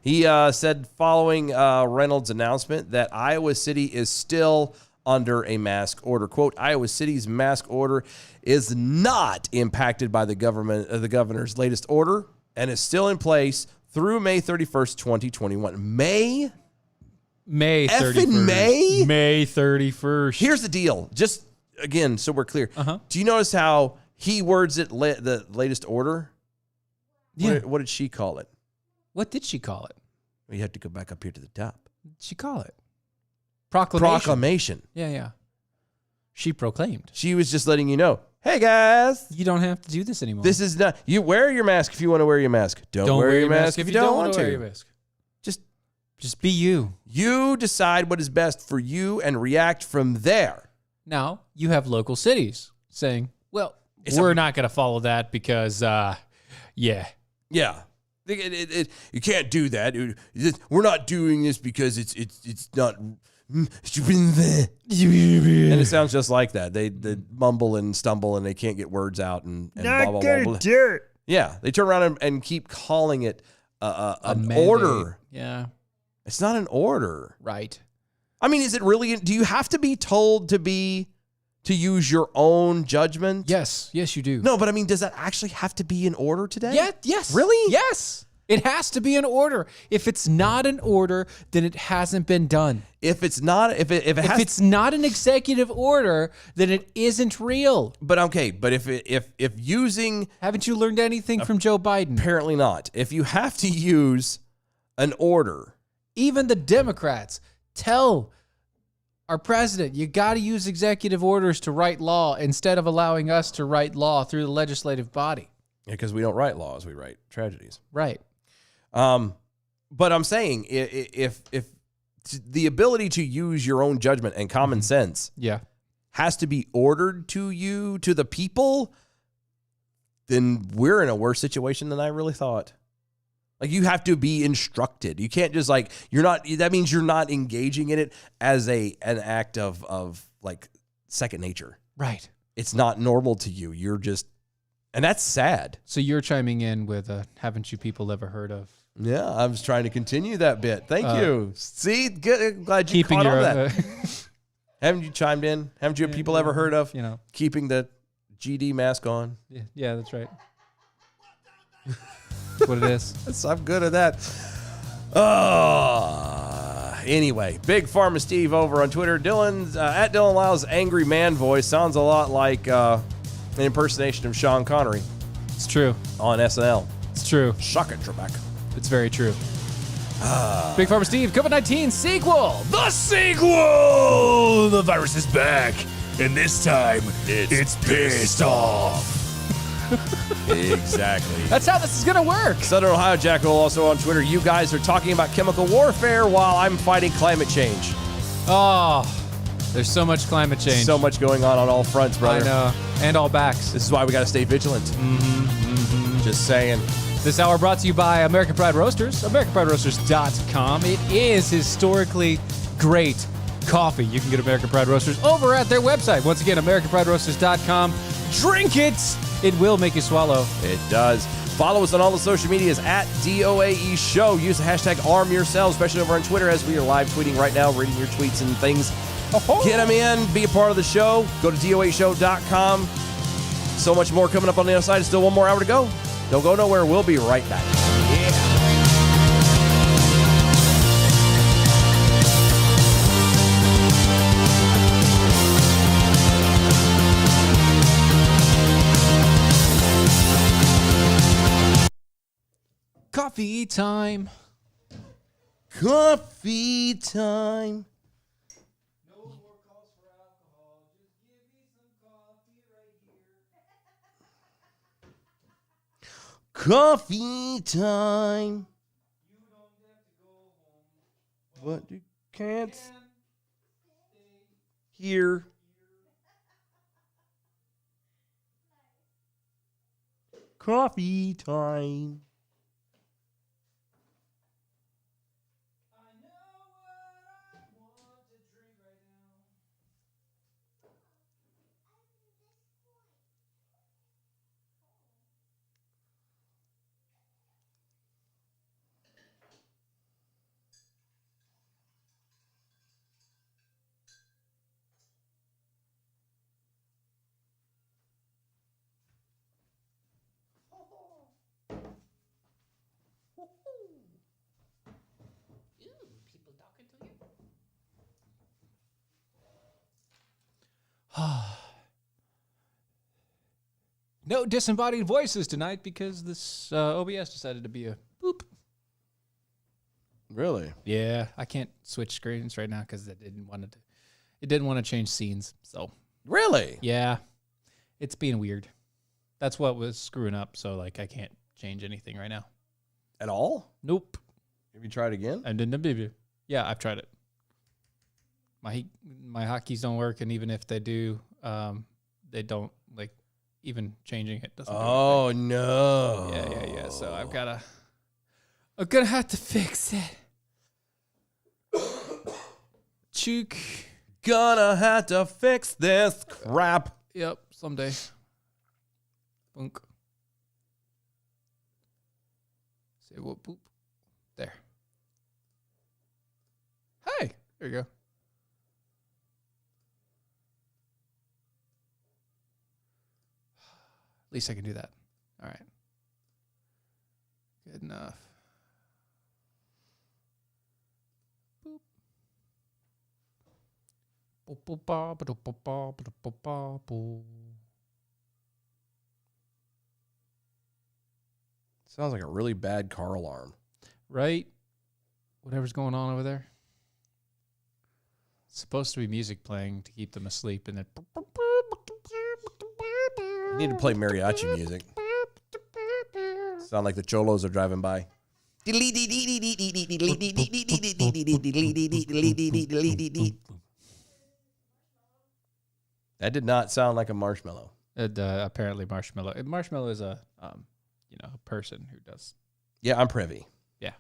He said following Reynolds' announcement that Iowa City is still under a mask order. Quote, Iowa City's mask order is not impacted by the governor's latest order and is still in place through May 31st, 2021. May 31st. Effing May? May 31st. Here's the deal. Just, again, so we're clear. Do you notice how he words it, the latest order? Yeah. What did she call it? What did she call it? We have to go back up here to the top. What did she call it? Proclamation. Proclamation. Yeah. She proclaimed. She was just letting you know, hey guys, You don't have to do this anymore. this is not, you wear your mask if you want to wear your mask. Don't wear your mask if you don't want wear to. your mask. Just be you. you decide what is best for you and react from there. Now, you have local cities saying, well, we're not going to follow that because, yeah. Yeah. You can't do that. We're not doing this because it's not. And it sounds just like that. They mumble and stumble and they can't get words out and blah, blah, blah, blah. dirt. Yeah, they turn around and keep calling it an mandate. order. Yeah. It's not an order. Right. I mean, is it really? Do you have to be told to use your own judgment? Yes, you do. No, but I mean, does that actually have to be in order today? Yeah, yes. Really? Yes. It has to be an order. If it's not an order, then it hasn't been done. If it's not, if it's not an executive order, then it isn't real. but okay, but if using, Haven't you learned anything from Joe Biden? apparently not. If you have to use an order, Even the Democrats tell our president, you got to use executive orders to write law instead of allowing us to write law through the legislative body. because we don't write laws, we write tragedies. Right. But I'm saying if the ability to use your own judgment and common sense Yeah. has to be ordered to you, to the people, then we're in a worse situation than I really thought. Like, you have to be instructed. You can't just that means you're not engaging in it as an act of like second nature. Right. It's not normal to you. You're just, and that's sad. So you're chiming in with haven't you people ever heard of? Yeah, I was trying to continue that bit. Thank you. See, good, glad you Keeping caught your, on that. Haven't you chimed in? Haven't you people ever heard of keeping the GD mask on? Yeah, that's right. That's what it is. I'm good at that. Anyway, Big Pharma Steve over on Twitter. Dylan's at Dylan Lyle's angry man voice sounds a lot like an impersonation of Sean Connery It's true. on SNL. It's true. Suck it, Trebek. It's very true. Big Pharma Steve, COVID-19 sequel. The sequel! The virus is back, and this time it's pissed off. Exactly. That's how this is going to work. Southern Ohio Jackal also on Twitter. You guys are talking about chemical warfare while I'm fighting climate change. Oh, there's so much climate change. So much going on all fronts, brother. I know. And all backs. This is why we got to stay vigilant. Just saying. This hour brought to you by American Pride Roasters, AmericanPrideRoasters.com. It is historically great coffee. You can get American Pride Roasters over at their website. Once again, AmericanPrideRoasters.com. Drink it. It will make you swallow. It does. Follow us on all the social medias at DOAE Show. Use the hashtag #ArmYourselves, especially over on Twitter as we are live tweeting right now, reading your tweets and things. Get them in. Be a part of the show. Go to DOAShow.com. So much more coming up on the other side. Still one more hour to go. Don't go nowhere. We'll be right back. Coffee time. Coffee time. Coffee time. But you can't hear. Coffee time. No disembodied voices tonight because this OBS decided to be a boop. Really? Yeah, I can't switch screens right now because it didn't want to. It didn't want to change scenes. So Really? yeah, it's being weird. That's what was screwing up. So like, I can't change anything right now. At all? Nope. Have you tried again? And then yeah, I've tried it. My hotkeys don't work, and even if they do, they don't like. Even changing it doesn't. Oh no. Yeah. So I'm gonna have to fix it. Chook. Gonna have to fix this crap. Yep, someday. Bunk. Say what? Boop. There. Hey, there you go. At least I can do that. All right. Good enough. Boop. Sounds like a really bad car alarm. Right? Whatever's going on over there. It's supposed to be music playing to keep them asleep, and then You need to play mariachi music. Sound like the cholos are driving by. That did not sound like a marshmallow. apparently Marshmallow. Marshmallow is a a person who does. Yeah, I'm privy. Yeah,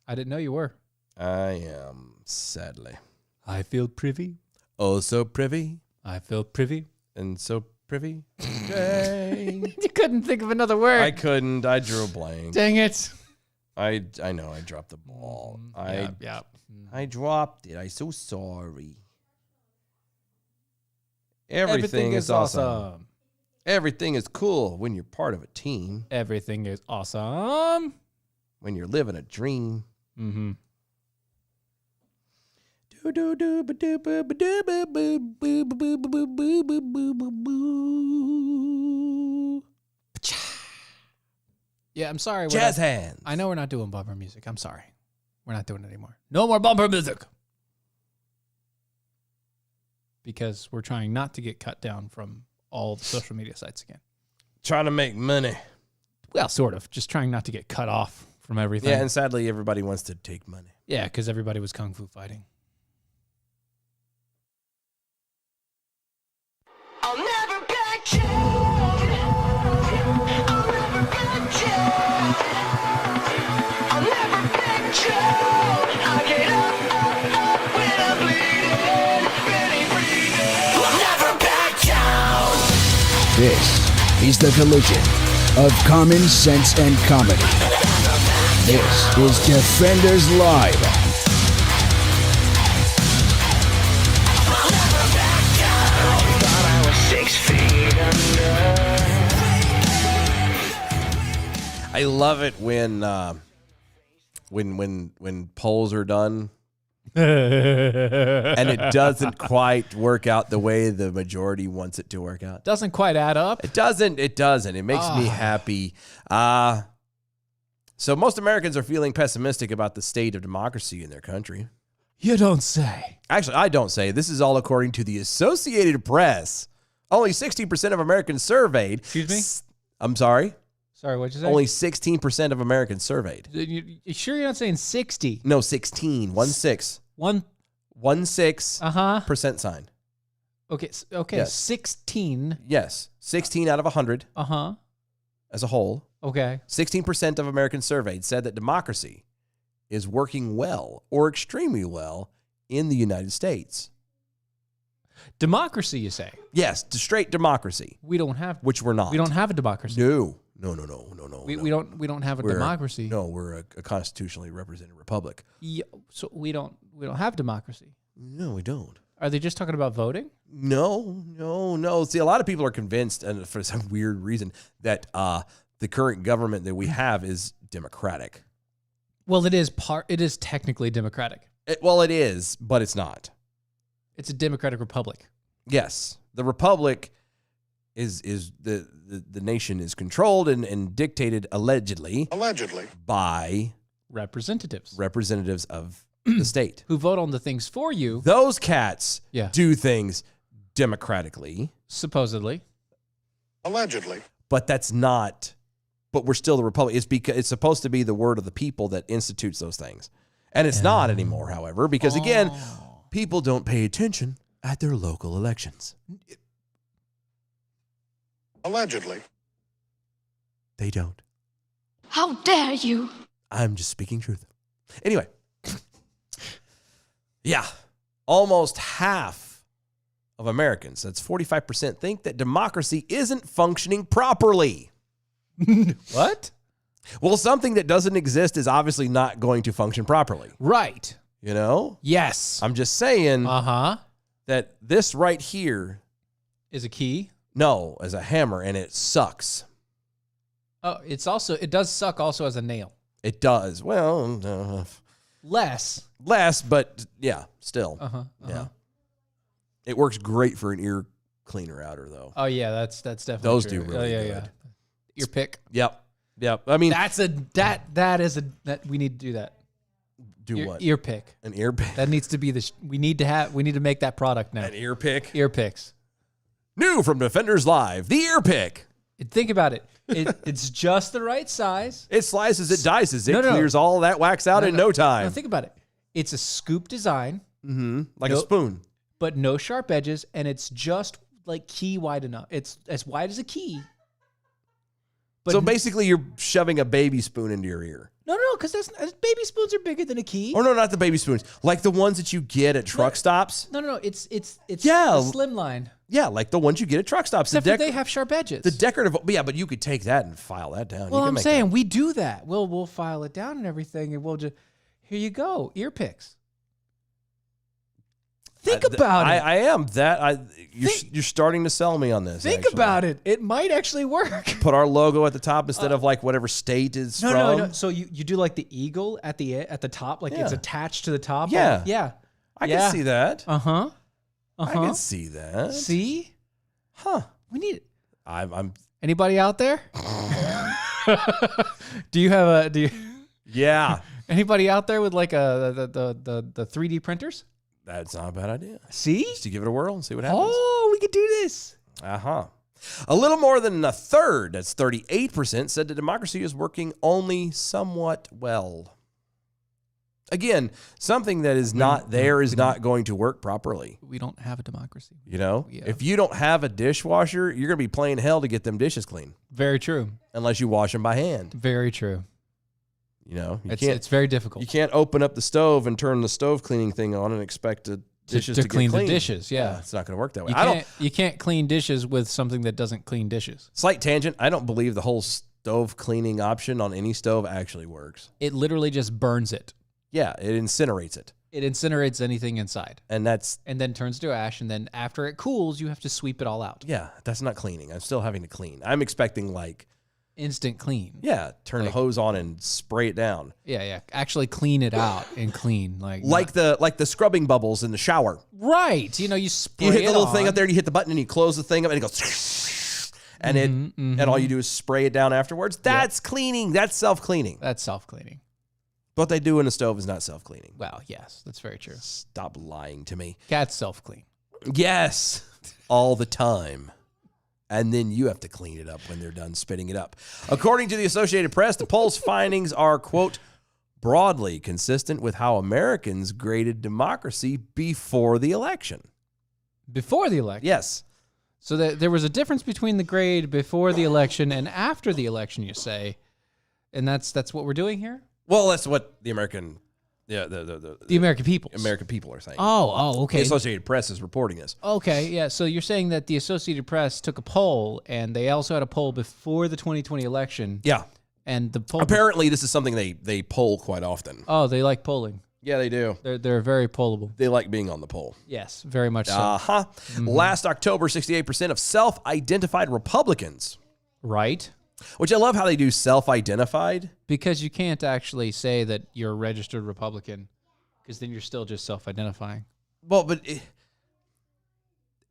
I didn't know you were. I am, sadly. I feel privy. Oh, so privy. I feel privy. And so privy. Dang. You couldn't think of another word. I couldn't. I drew a blank. Dang it. I know I dropped the ball. Yeah. I dropped it. I'm so sorry. Everything is awesome. Everything is cool when you're part of a team. Everything is awesome. When you're living a dream. Mm-hmm. Yeah, I'm sorry. Jazz hands. I know we're not doing bumper music. I'm sorry. We're not doing it anymore. No more bumper music. Because we're trying not to get cut down from all the social media sites again. Trying to make money. Well, sort of. Just trying not to get cut off from everything. Yeah, and sadly, everybody wants to take money. Yeah, because everybody was kung fu fighting. I'll never back down. I'll never back down. I'll never back down. I get up when I'm bleeding, really breathing. I'll never back down. This is the collision of common sense and comedy. This is Defenders Live. I'll never back down. Thought I was 6 feet under. I love it when polls are done and it doesn't quite work out the way the majority wants it to work out. Doesn't quite add up. It doesn't. It makes me happy. So most Americans are feeling pessimistic about the state of democracy in their country. You don't say. Actually, I don't say. This is all according to the Associated Press. Only 16% of Americans surveyed. Excuse me? I'm sorry? Sorry, what'd you say? Only 16% of Americans surveyed. You sure you're not saying 60? No, 16. 1-6. 1-6 percent sign. Okay, Yes. 16. Yes. 16 out of 100 as a whole. Okay. 16% of Americans surveyed said that democracy is working well or extremely well in the United States. Democracy, you say? Yes, straight democracy, We don't have. which we're not. We don't have a democracy. No. We don't have a democracy. No, we're a constitutionally represented republic. Yeah, so we don't have democracy. No, we don't. Are they just talking about voting? No. See, a lot of people are convinced, and for some weird reason, that the current government that we have is democratic. Well, it is technically democratic. It is, but it's not. It's a democratic republic. Yes, the republic is the nation is controlled and dictated allegedly by representatives of the state Who vote on the things for you, Those cats Yeah. do things democratically, supposedly. but that's not. But we're still the republic. It's because it's supposed to be the word of the people that institutes those things, and it's not anymore. However, because again, people don't pay attention at their local elections. They don't. How dare you? I'm just speaking truth. Anyway. Yeah. Almost half of Americans, that's 45%, think that democracy isn't functioning properly. What? Well, something that doesn't exist is obviously not going to function properly. Right. You know? Yes. I'm just saying That this right here, is a key. no, as a hammer, and it sucks. Oh, it does suck also as a nail. It does. Well, Less. but yeah, still. Yeah. It works great for an ear cleaner outer, though. Oh yeah, that's definitely Those true. do really good. Yeah. Ear pick. Yep. I mean, That we need to do that. do what? Ear pick. An ear pick. That needs to be we need to make that product now. An ear pick. Ear picks. New from Defenders Live, the ear pick. Think about it. It's just the right size. It slices, it dices, it No. clears all that wax out in no time. No, think about it. It's a scoop design, Like a spoon. but no sharp edges, and it's just like key wide enough. It's as wide as a key. But So basically, you're shoving a baby spoon into your ear. no, because baby spoons are bigger than a key. Or no, not the baby spoons. Like the ones that you get at truck stops. No. It's Yeah. a slim line. Yeah, like the ones you get at truck stops. Except for they have sharp edges. the decorative. Yeah, but you could take that and file that down. Well, You can I'm make saying we do that. We'll file it down and everything, and we'll just here you go, ear picks. Think about it. I am that. You're starting to sell me on this. Think actually. about it. It might actually work. Put our logo at the top instead of like whatever state is from. No. So you do like the eagle at the top, like it's Yeah. attached to the top. Yeah. Yeah. I can see that. Uh-huh. I can see that. See? Huh. We need it. I'm. Anybody out there? Do you Yeah. anybody out there with like the 3D printers? That's not a bad idea. See? Just to give it a whirl and see what happens. Oh, we could do this. Uh-huh. A little more than a third, that's 38%, said that democracy is working only somewhat well. Again, something that is not there is not going to work properly. We don't have a democracy. You know, Yeah. if you don't have a dishwasher, you're going to be playing hell to get them dishes clean Very true. unless you wash them by hand. Very true. You know, It's very difficult. You can't open up the stove and turn the stove cleaning thing on and expect the dishes to get clean clean. the dishes. Yeah. It's not going to work that way. You can't clean dishes with something that doesn't clean dishes. Slight tangent. I don't believe the whole stove cleaning option on any stove actually works. It literally just burns it. Yeah, it incinerates it. It incinerates anything inside And that's, and then turns to ash. And then after it cools, you have to sweep it all out. yeah, that's not cleaning. I'm still having to clean. I'm expecting Instant clean. yeah, turn the hose on and spray it down. Yeah. Actually clean it out and clean. Like the scrubbing bubbles in the shower. Right. You spray You hit the little on. thing up there, and you hit the button, and you close the thing up, and it goes, and and all you do is spray it down afterwards. That's cleaning. That's self-cleaning. That's self-cleaning. What they do in a stove is not self-cleaning. Well, yes, that's very true. Stop lying to me. Cats self-clean. Yes, all the time. And then you have to clean it up when they're done spitting it up. According to the Associated Press, the poll's findings are, quote, broadly consistent with how Americans graded democracy before the election. Before the election? Yes. So there was a difference between the grade before the election and after the election, you say. And that's what we're doing here? Well, that's what the American The American people. American people are saying. Oh, okay. The Associated Press is reporting this. Okay, yeah. So you're saying that the Associated Press took a poll, and they also had a poll before the 2020 election. Yeah. And the poll. Apparently, this is something they poll quite often. Oh, they like polling. Yeah, they do. They're very pollable. They like being on the poll. Yes, very much so. Uh-huh. Last October, 68% of self-identified Republicans, Right? which I love how they do self-identified. Because you can't actually say that you're a registered Republican, because then you're still just self-identifying. Well, but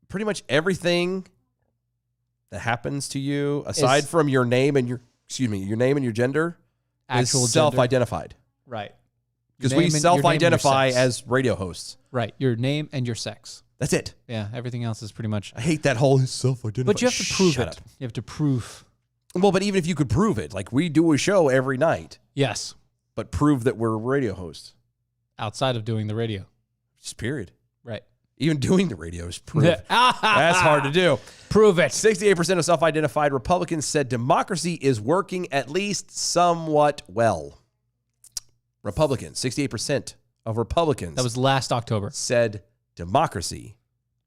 pretty much everything that happens to you, aside from your name and your name and your gender, Actual is self-identified. Right. Because Your we name and- your name and your self-identify sex. as radio hosts. Right. Your name and your sex. That's it. Yeah. Everything else is pretty much. I hate that whole self-identify. But you have to prove Shut it. up. You have to prove. Well, but even if you could prove it, like we do a show every night, Yes. but prove that we're radio hosts. Outside of doing the radio. Just period. Right. Even doing the radio is proof. That's hard to do. Prove it. 68% of self-identified Republicans said democracy is working at least somewhat well. Republicans, 68% of Republicans That was last October. said democracy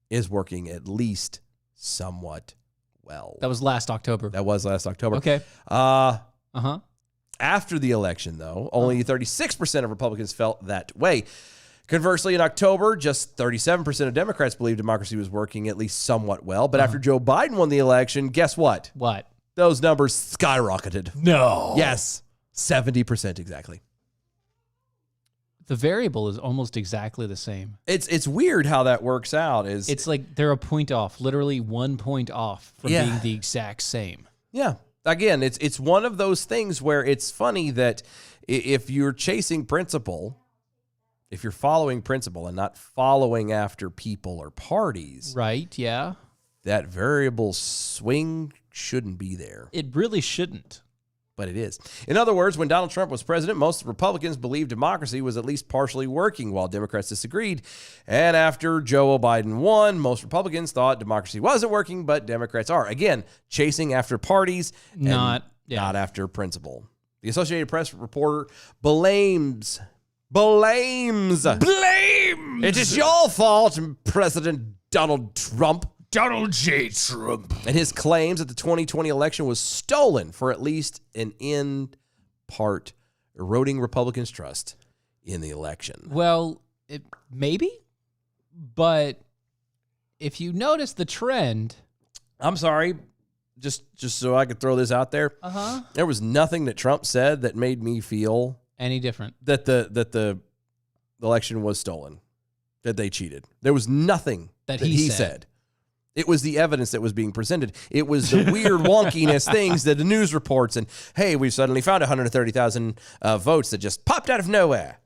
is working at least somewhat well. That was last October. That was last October. Okay. Uh-huh. After the election, though, only 36% of Republicans felt that way. Conversely, in October, just 37% of Democrats believed democracy was working at least somewhat well. But after Joe Biden won the election, guess what? What? Those numbers skyrocketed. No. Yes, 70% exactly. The variable is almost exactly the same. It's weird how that works out. It's like they're a point off, literally 1 point off from Yeah. being the exact same. Yeah. Again, it's one of those things where it's funny that if you're chasing principle, if you're following principle and not following after people or parties, Right, yeah. that variable swing shouldn't be there, It really shouldn't. but it is. In other words, when Donald Trump was president, most Republicans believed democracy was at least partially working, while Democrats disagreed. And after Joe Biden won, most Republicans thought democracy wasn't working, but Democrats are. Again, chasing after parties, and Not after principle. The Associated Press reporter blames. It is your fault, President Donald Trump. Donald J. Trump. And his claims that the 2020 election was stolen for at least an in part, eroding Republicans' trust in the election. Well, maybe, but if you notice the trend, I'm sorry, just so I could throw this out there. There was nothing that Trump said that made me feel any different. that the election was stolen, that they cheated. There was nothing That that he he said. said. It was the evidence that was being presented. It was the weird wonkiness things that the news reports and, hey, we suddenly found 130,000 votes that just popped out of nowhere.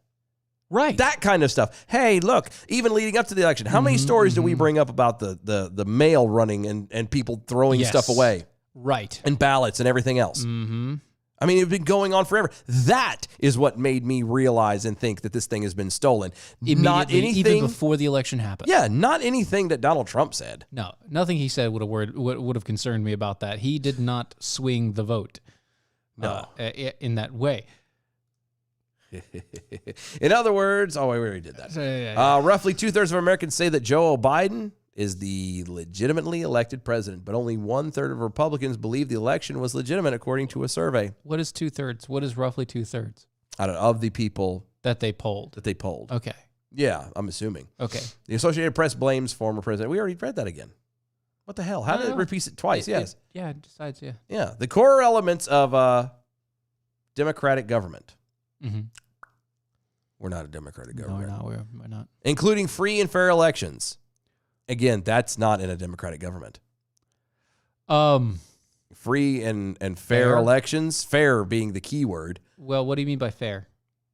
Right. That kind of stuff. Hey, look, even leading up to the election, how many stories do we bring up about the mail running and people throwing stuff away? Right. And ballots and everything else. Mm-hmm. I mean, it's been going on forever. That is what made me realize and think that this thing has been stolen. Not anything, even before the election happened. Yeah, not anything that Donald Trump said. No, nothing he said would have concerned me about that. He did not swing the vote in that way. In other words, we already did that. Yeah. Roughly 2/3 of Americans say that Joe Biden is the legitimately elected president, but only 1/3 of Republicans believe the election was legitimate, according to a survey. What is 2/3? What is roughly 2/3? Of the people that they polled. Okay. Yeah, I'm assuming. Okay. The Associated Press blames former president. We already read that again. What the hell? How did it repeat it twice? Yes. It decides, yeah. Yeah. The core elements of democratic government. Mm-hmm. We're not a democratic No, government. we're not. Including free and fair elections. Again, that's not in a democratic government. Free and fair Fair? elections. Fair being the key word. Well, what do you mean by fair?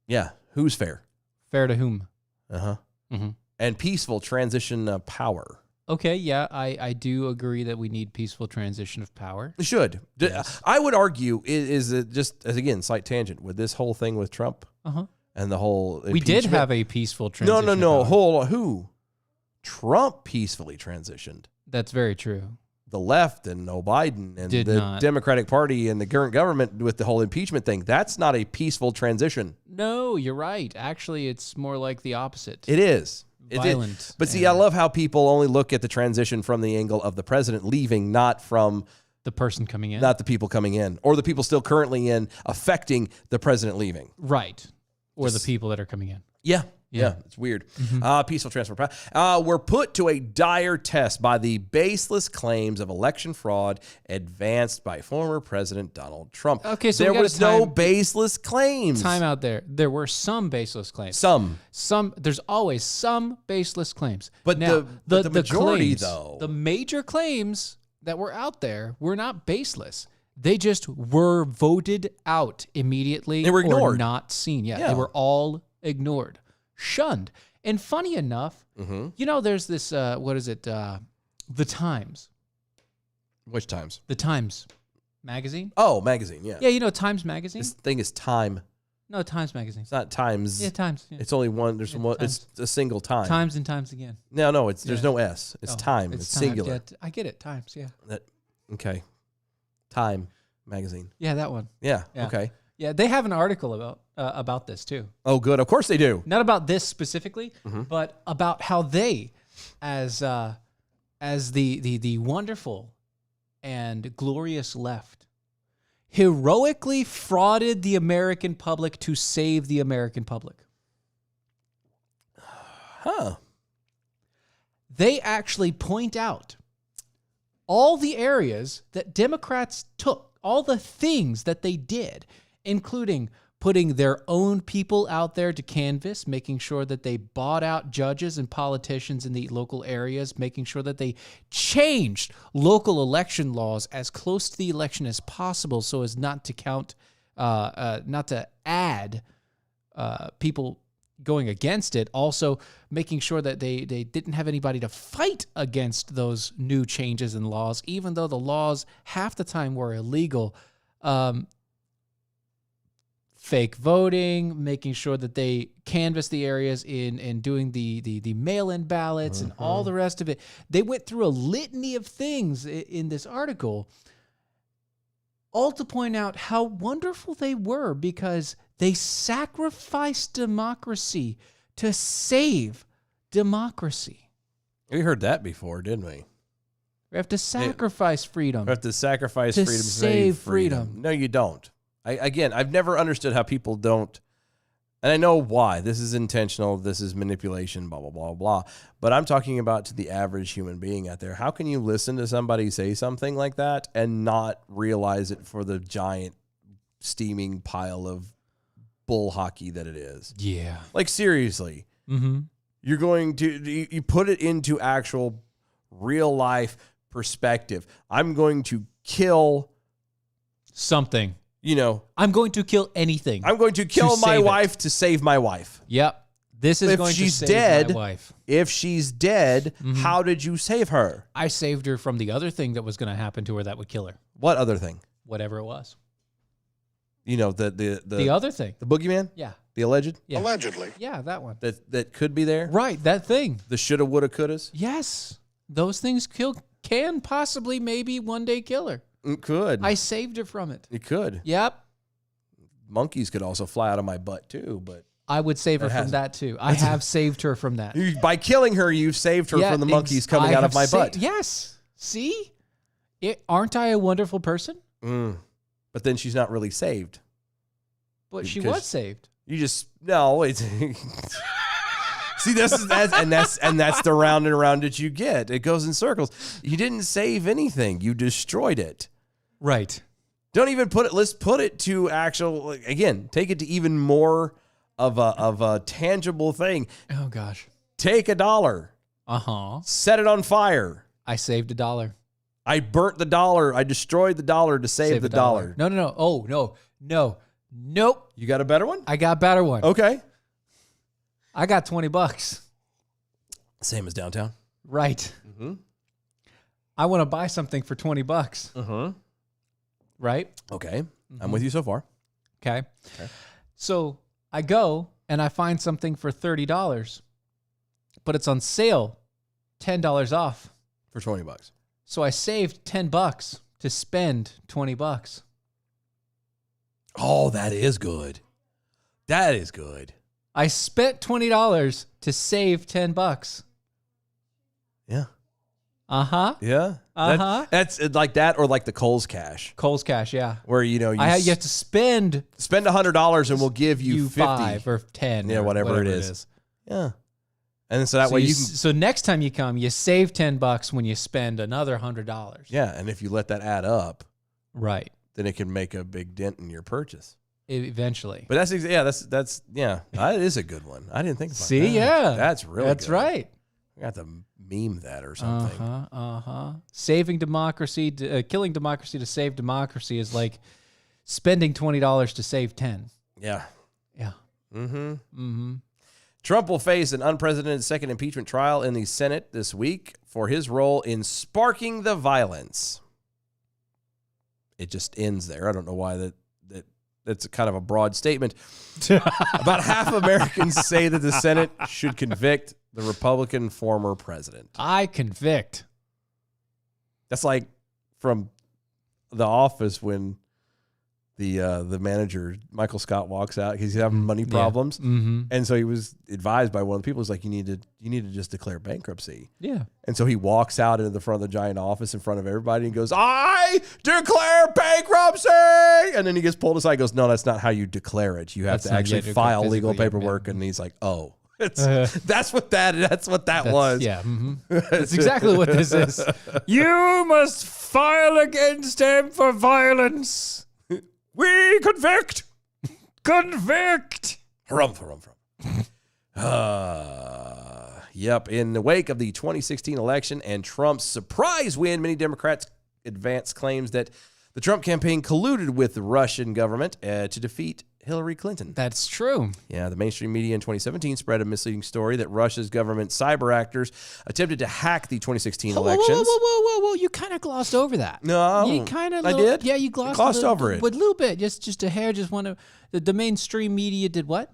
Yeah. Who's fair? Fair to whom? Uh-huh. Mm-hmm. And peaceful transition of power. Okay, yeah, I do agree that we need peaceful transition of power. It should. Yes. I would argue, is it just, as again, slight tangent, with this whole thing with Trump and the whole We did impeachment- have a peaceful transition. No. of power. Hold on. Who? Trump peacefully transitioned. That's very true. The left and Biden and Did the not. Democratic Party and the current government with the whole impeachment thing. That's not a peaceful transition. No, you're right. Actually, it's more like the opposite. It is. Violent. But see, I love how people only look at the transition from the angle of the president leaving, not from The person coming in. not the people coming in or the people still currently in affecting the president leaving. Right. Or the people that are coming in. Yeah. It's weird. Peaceful transfer of power. We're put to a dire test by the baseless claims of election fraud advanced by former President Donald Trump. Okay, so there we gotta was no time- baseless claims. Time out there. There were some baseless claims. Some. There's always some baseless claims. But now, the majority, claims, though. the major claims that were out there were not baseless. They just were voted out immediately. They were ignored. Or not seen. Yeah, Yeah. they were all ignored, shunned. And funny enough, there's this, what is it? The Times. Which Times? The Times magazine. Oh, magazine, yeah. Yeah, Times magazine. This thing is Time. No, Times magazine. It's not Times. Yeah, Times. Yeah. It's only one. There's one. Times. It's a single time. Times and times again. No. There's no S. It's Oh, Time. It's Time. singular. Yeah, I get it. Times. Yeah. Okay. Time magazine. Yeah, that one. Yeah. Yeah. Okay. Yeah, they have an article about this too. Oh, good. Of course they do. Not about this specifically, Mm-hmm. but about how they, as the wonderful and glorious left, heroically frauded the American public to save the American public. Huh. They actually point out all the areas that Democrats took, all the things that they did, including putting their own people out there to canvass, making sure that they bought out judges and politicians in the local areas, making sure that they changed local election laws as close to the election as possible so as not to count, not to add people going against it. Also making sure that they didn't have anybody to fight against those new changes in laws, even though the laws half the time were illegal. Fake voting, making sure that they canvass the areas in doing the mail-in ballots and all the rest of it. They went through a litany of things in this article, all to point out how wonderful they were because they sacrificed democracy to save democracy. We heard that before, didn't we? We have to sacrifice freedom. We have to sacrifice To freedom to save save freedom. No, you don't. I've never understood how people don't, and I know why. This is intentional. This is manipulation, blah, blah, blah, blah. But I'm talking about to the average human being out there. How can you listen to somebody say something like that and not realize it for the giant steaming pile of bull hockey that it is? Yeah. Like, seriously. Mm-hmm. You're going to, you put it into actual real life perspective. I'm going to kill Something. I'm I'm going to kill anything. going to kill my save it. wife to save my wife. Yep. This is If going she's to save dead, my wife. If she's dead, how did you save her? I saved her from the other thing that was going to happen to her that would kill her. What other thing? Whatever it was. You know, the The other thing. the boogeyman? Yeah. The alleged? Yeah. Allegedly. Yeah, that one. That could be there? Right, that thing. The shoulda, woulda, couldas? Yes. Those things can possibly maybe one day kill her. It could. I saved her from it. It could. Yep. Monkeys could also fly out of my butt too, but I would save her That from hasn't. that too. I have saved her from that. by killing her, you've saved her Yeah, from the monkeys ex- coming I out of have my sa- butt. Yes. See? Aren't I a wonderful person? But then she's not really saved. But she Because- was saved. You just no. It's see, that's the round and round that you get. It goes in circles. You didn't save anything. You destroyed it. Right. Don't even put it. Let's put it to actual. Again, take it to even more of a tangible thing. Oh gosh. Take $1, Uh-huh. set it on fire. I saved $1. I burnt the dollar. I destroyed the dollar to save the dollar. No. Oh, no. Nope. You got a better one? I got a better one. Okay. I got $20. Same as downtown. Right. I want to buy something for $20. Right? Okay. I'm with you so far. Okay. So I go and I find something for $30, but it's on sale, $10 off. For $20. So I saved $10 to spend $20. Oh, that is good. That is good. I spent $20 to save $10. Yeah. Uh-huh. Yeah. Uh-huh. That's like that or like the Kohl's Cash Kohl's Cash, yeah. where, you You have to spend spend $100 and we'll give you 50. 5 or 10. Yeah, or whatever it is. Yeah. And so that So, way you, you can, so next time you come, you save $10 when you spend another $100. yeah. And if you let that add up, Right. then it can make a big dent in your purchase. Eventually. But that's that is a good one. I didn't think about that. See, yeah. That's really That's good. right. I got to meme that or something. Saving democracy, killing democracy to save democracy is like spending $20 to save 10. Yeah. Yeah. Trump will face an unprecedented second impeachment trial in the Senate this week for his role in sparking the violence. It just ends there. I don't know why that's kind of a broad statement. About half of Americans say that the Senate should convict the Republican former president. I convict. That's like from The Office when the manager, Michael Scott, walks out. He's having money problems. Mm-hmm. And so he was advised by one of the people, was like, you need to just declare bankruptcy. Yeah. And so he walks out into the front of the giant office in front of everybody and goes, I declare bankruptcy. And then he gets pulled aside and goes, no, that's not how you declare it. You have That's to not actually yet file legal physically, paperwork. And he's like, oh, that's what that was. Yeah. That's exactly what this is. You must file against him for violence. We convict. Convict. Harumph. Yep. In the wake of the 2016 election and Trump's surprise win, many Democrats advanced claims that the Trump campaign colluded with the Russian government to defeat Hillary Clinton. That's true. Yeah, the mainstream media in 2017 spread a misleading story that Russia's government cyber actors attempted to hack the 2016 elections. Whoa. You kind of glossed over that. No, You kind of. I did? Yeah, you glossed over it. But a little bit. Just a hair. Just one of the mainstream media did what?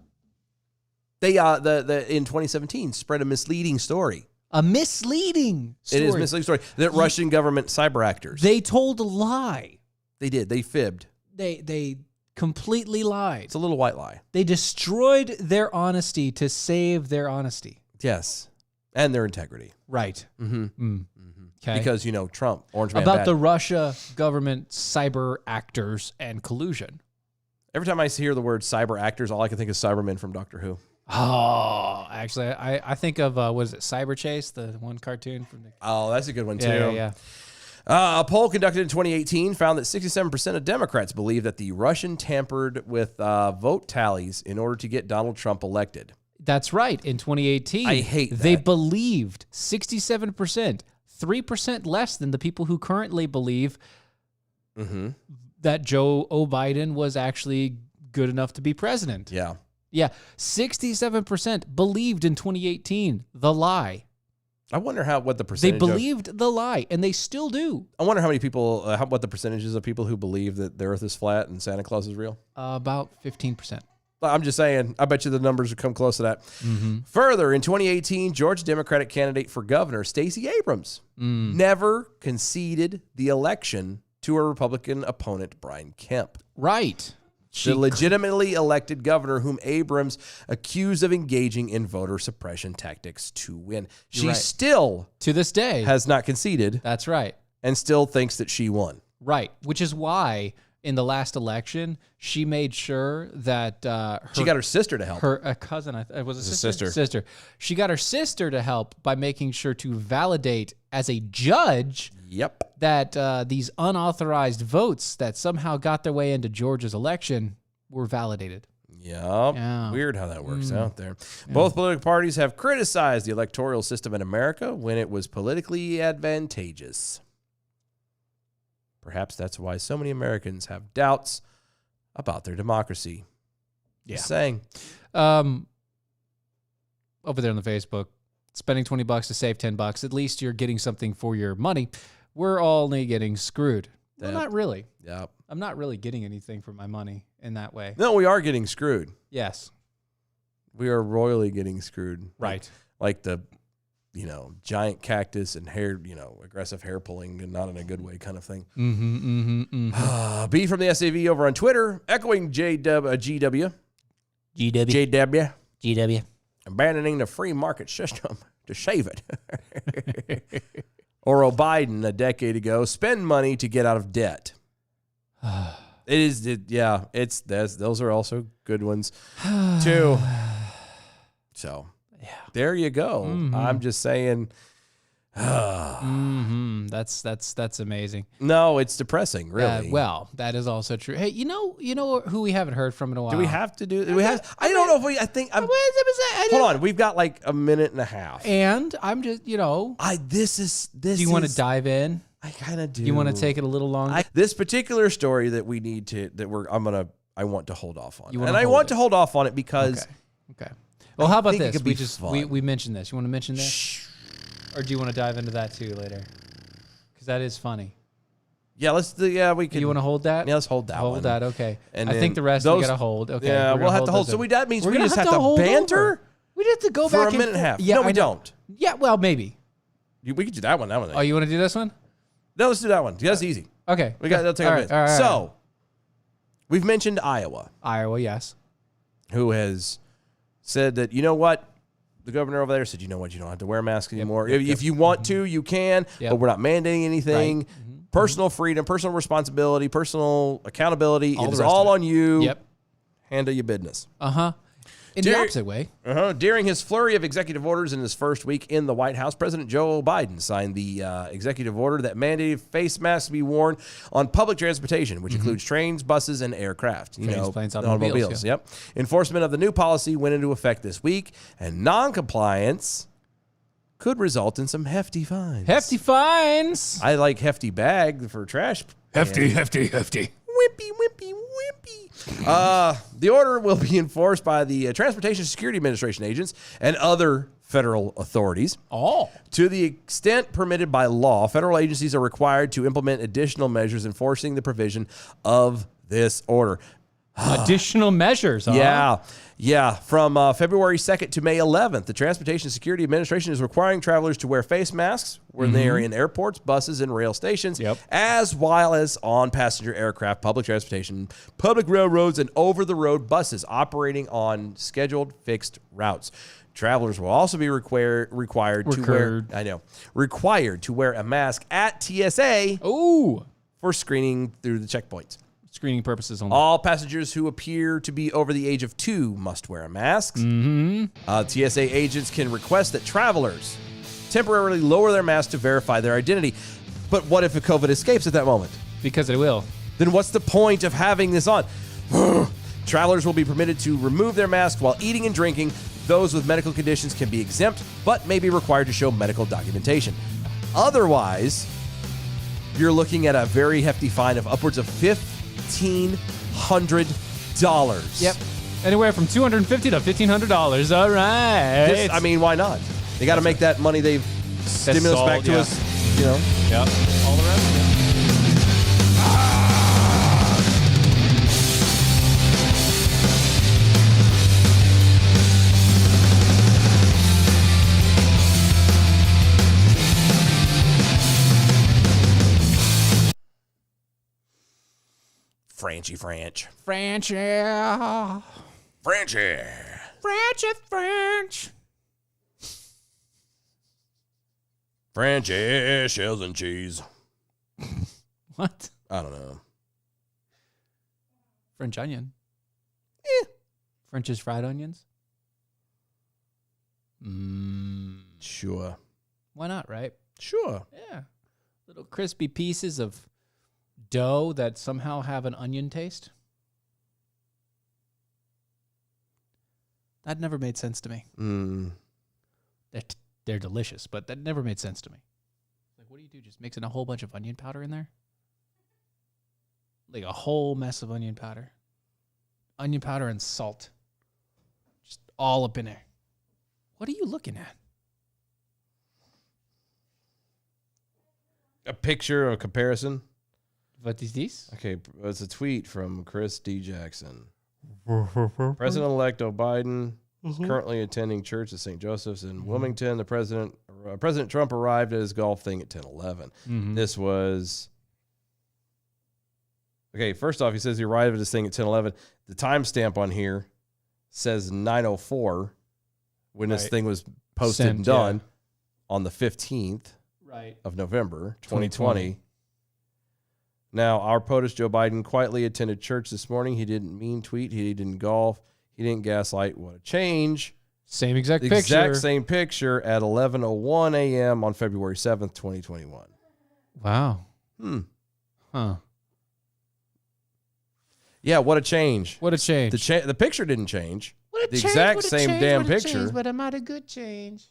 They in 2017 spread a misleading story. A misleading story. It is a misleading story that Russian government cyber actors. They told a lie. They did. They fibbed. They completely lied. It's a little white lie. They destroyed their honesty to save their honesty. Yes. And their integrity. Right. Okay. Because, Trump, Orange Man About bad. the Russia government cyber actors and collusion. Every time I hear the word cyber actors, all I can think is Cybermen from Doctor Who. Oh, actually, I think of, was it Cyber Chase, the one cartoon from the... Oh, that's a good one, too. Yeah. A poll conducted in 2018 found that 67% of Democrats believe that the Russian tampered with vote tallies in order to get Donald Trump elected. That's right. In 2018, I hate they that. believed 67%, 3% less than the people who currently believe that Joe Biden was actually good enough to be president. Yeah. Yeah, 67% believed in 2018 the lie. I wonder what the They percentage. believed the lie, and they still do. I wonder how many people. What the percentages of people who believe that the Earth is flat and Santa Claus is real. About 15%. I'm just saying. I bet you the numbers would come close to that. Further, in 2018, Georgia Democratic candidate for governor Stacey Abrams never conceded the election to her Republican opponent Brian Kemp. Right. The legitimately elected governor whom Abrams accused of engaging in voter suppression tactics to win. She right. still, To this day. has not conceded That's right. and still thinks that she won. Right. Which is why in the last election, she made sure that She got her sister to help. her cousin, was it a sister? sister. Sister. She got her sister to help by making sure to validate as a judge Yep. that these unauthorized votes that somehow got their way into Georgia's election were validated. Yep. Yeah. Weird how that works out there. Both political parties have criticized the electoral system in America when it was politically advantageous. Perhaps that's why so many Americans have doubts about their democracy. Just saying. Over there on the Facebook, spending $20 to save $10. At least you're getting something for your money. We're only getting screwed. Well, Yep. not really. Yep. I'm not really getting anything for my money in that way. No, we are getting screwed. Yes. We are royally getting screwed. Right. Like the, giant cactus and hair, aggressive hair pulling and not in a good way kind of thing. B from the SAV over on Twitter, echoing GW. Abandoning the free market system to save it. Or Biden a decade ago, spend money to get out of debt. Those are also good ones too. So there you go. I'm just saying. That's amazing. No, it's depressing, really. Well, that is also true. Hey, you know who we haven't heard from in a while? Do we have to do? Do we have? I don't know if we. I think. Hold on, we've got like a minute and a half. And I'm just, This. do you want to dive in? I kind of do. You want to take it a little longer? This particular story that we need to I want to hold off on, You wanna and I hold want it. to hold off on it because Okay. Well, how about think it this? could be We fun. we mentioned this. You want to mention this? Or do you want to dive into that too later? Because that is funny. we can. You want to hold that? Yeah, let's hold that one. Hold that, okay. And I then think the rest we those- got to hold. Okay. Yeah, we're gonna we'll have to hold. those So over. that means We're we gonna just have to hold banter over. We just have to go for back a minute and a half. Yeah, No, I we know. don't. Yeah, well, maybe. We could do that one. Oh, you want to do this one? No, let's do that one. That's easy. Okay. That'll take a minute. All right. So, we've mentioned Iowa, Iowa, yes. who has said that, you know what? The governor over there said, you know what? You don't have to wear a mask anymore. If you want to, you can, Yep. but we're not mandating anything. Right. Personal freedom, personal responsibility, personal accountability. All It the is rest all of it. on you. Yep. Handle your business. Uh-huh. In the opposite way. During his flurry of executive orders in his first week in the White House, President Joe Biden signed the executive order that mandated face masks be worn on public transportation, which includes trains, buses, and aircraft. Trains, planes, automobiles, yeah. Yep. Enforcement of the new policy went into effect this week, and non-compliance could result in some hefty fines. Hefty fines. I like hefty bag for trash. Hefty. Wimpy. The order will be enforced by the Transportation Security Administration agents and other federal authorities. Oh. To the extent permitted by law, federal agencies are required to implement additional measures enforcing the provision of this order. Additional measures, huh? Yeah. From February 2nd to May 11th, the Transportation Security Administration is requiring travelers to wear face masks when they are in airports, buses, and rail stations, as well as on passenger aircraft, public transportation, public railroads, and over-the-road buses operating on scheduled fixed routes. Travelers will also be required to wear a mask at TSA for screening through the checkpoints. Screening purposes only. All passengers who appear to be over the age of 2 must wear a mask. TSA agents can request that travelers temporarily lower their mask to verify their identity. But what if a COVID escapes at that moment? Because it will. Then what's the point of having this on? Travelers will be permitted to remove their mask while eating and drinking. Those with medical conditions can be exempt, but may be required to show medical documentation. Otherwise, you're looking at a very hefty fine of upwards of $1,500. Yep. Anywhere from $250 to $1,500. All right. I mean, why not? They got to make that money they've stimulus sold, back to yeah. us. You know. Yep. All the rest. Yeah. Franchy French. French. Frenchy. French. Frenchy shells and cheese. What? I don't know. French onion. French's fried onions. Sure. Why not, right? Sure. Yeah. Little crispy pieces of dough that somehow have an onion taste. That never made sense to me. They're delicious, but that never made sense to me. Like, what do you do? Just mixing a whole bunch of onion powder in there? Like a whole mess of onion powder. Onion powder and salt. Just all up in there. What are you looking at? A picture or a comparison. What is this? Okay, it's a tweet from Chris D. Jackson. President-elect Joe Biden is currently attending church at St. Joseph's in Wilmington. The President Trump arrived at his golf thing at 10:11. This was... Okay, first off, he says he arrived at his thing at 10:11. The timestamp on here says 9:04 when this thing was posted and done on the 15th of November, 2020. Now, our POTUS Joe Biden quietly attended church this morning. He didn't mean tweet. He didn't golf. He didn't gaslight. What a change. Same exact the picture. Exact same picture at 11:01 a.m. on February 7th, 2021. Wow. Huh. Yeah, what a change. What a change. The picture didn't change. What a the change, exact what a same change, damn what a picture. change, but a mighty good change.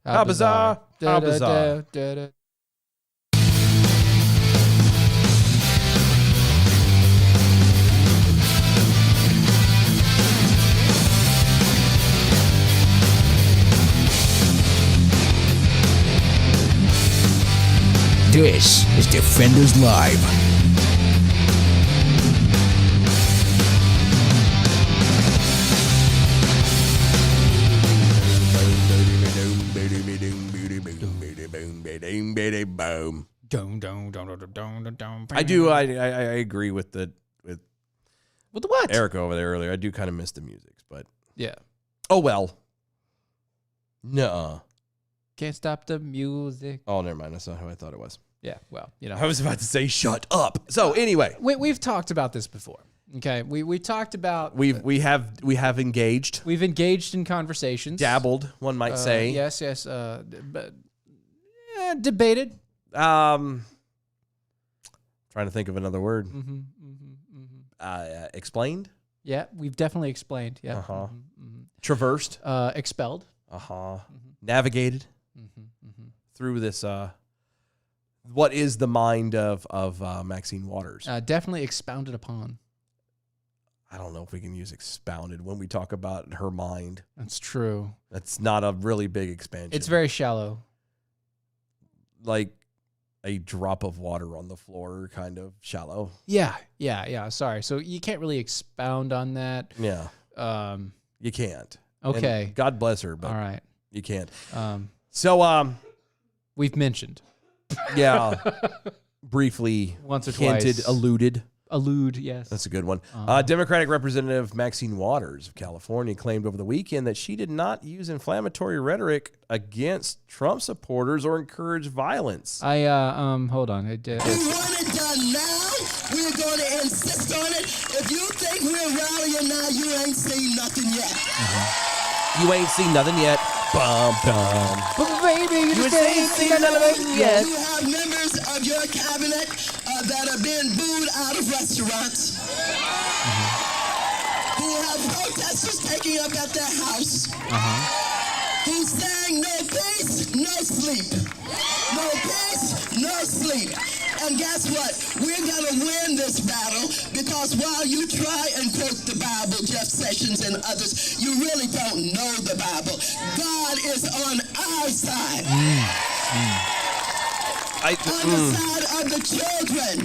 How bizarre. How bizarre. This is Defenders Live. I agree with the what? Eric over there earlier. I do kind of miss the music, but Yeah. oh well. Nuh-uh. Can't stop the music. Oh, never mind. That's not how I thought it was. Yeah, well, you know. I was about to say shut up. So anyway, We've talked about this before. Okay, we talked about we have engaged, we've engaged in conversations, dabbled, one might say. Yes, but debated. Trying to think of another word. Explained. Yeah, we've definitely explained. Yeah. Traversed. Expelled. Navigated through this. What is the mind of Maxine Waters? Definitely expounded upon. I don't know if we can use expounded when we talk about her mind. That's true. That's not a really big expansion. It's very shallow. Like a drop of water on the floor, kind of shallow. Yeah. Sorry. So you can't really expound on that. Yeah. You can't. Okay. And God bless her, but all right. You can't. So we've mentioned. Yeah. Briefly. Once or hinted, twice. Allude, yes. That's a good one. Democratic Representative Maxine Waters of California claimed over the weekend that she did not use inflammatory rhetoric against Trump supporters or encourage violence. Hold on. We want it done now. We're going to insist on it. If you think we're rallying now, you ain't seen nothing yet. You ain't seen nothing yet. Bum, bum. But baby, you ain't seen nothing yet. You have members of your cabinet that are being booed out of restaurants. Who have protesters taking up at their house. who sang no peace, no sleep. No peace, no sleep. And guess what? We're going to win this battle because while you try and quote the Bible, Jeff Sessions and others, you really don't know the Bible. God is on our side. On the side of the children.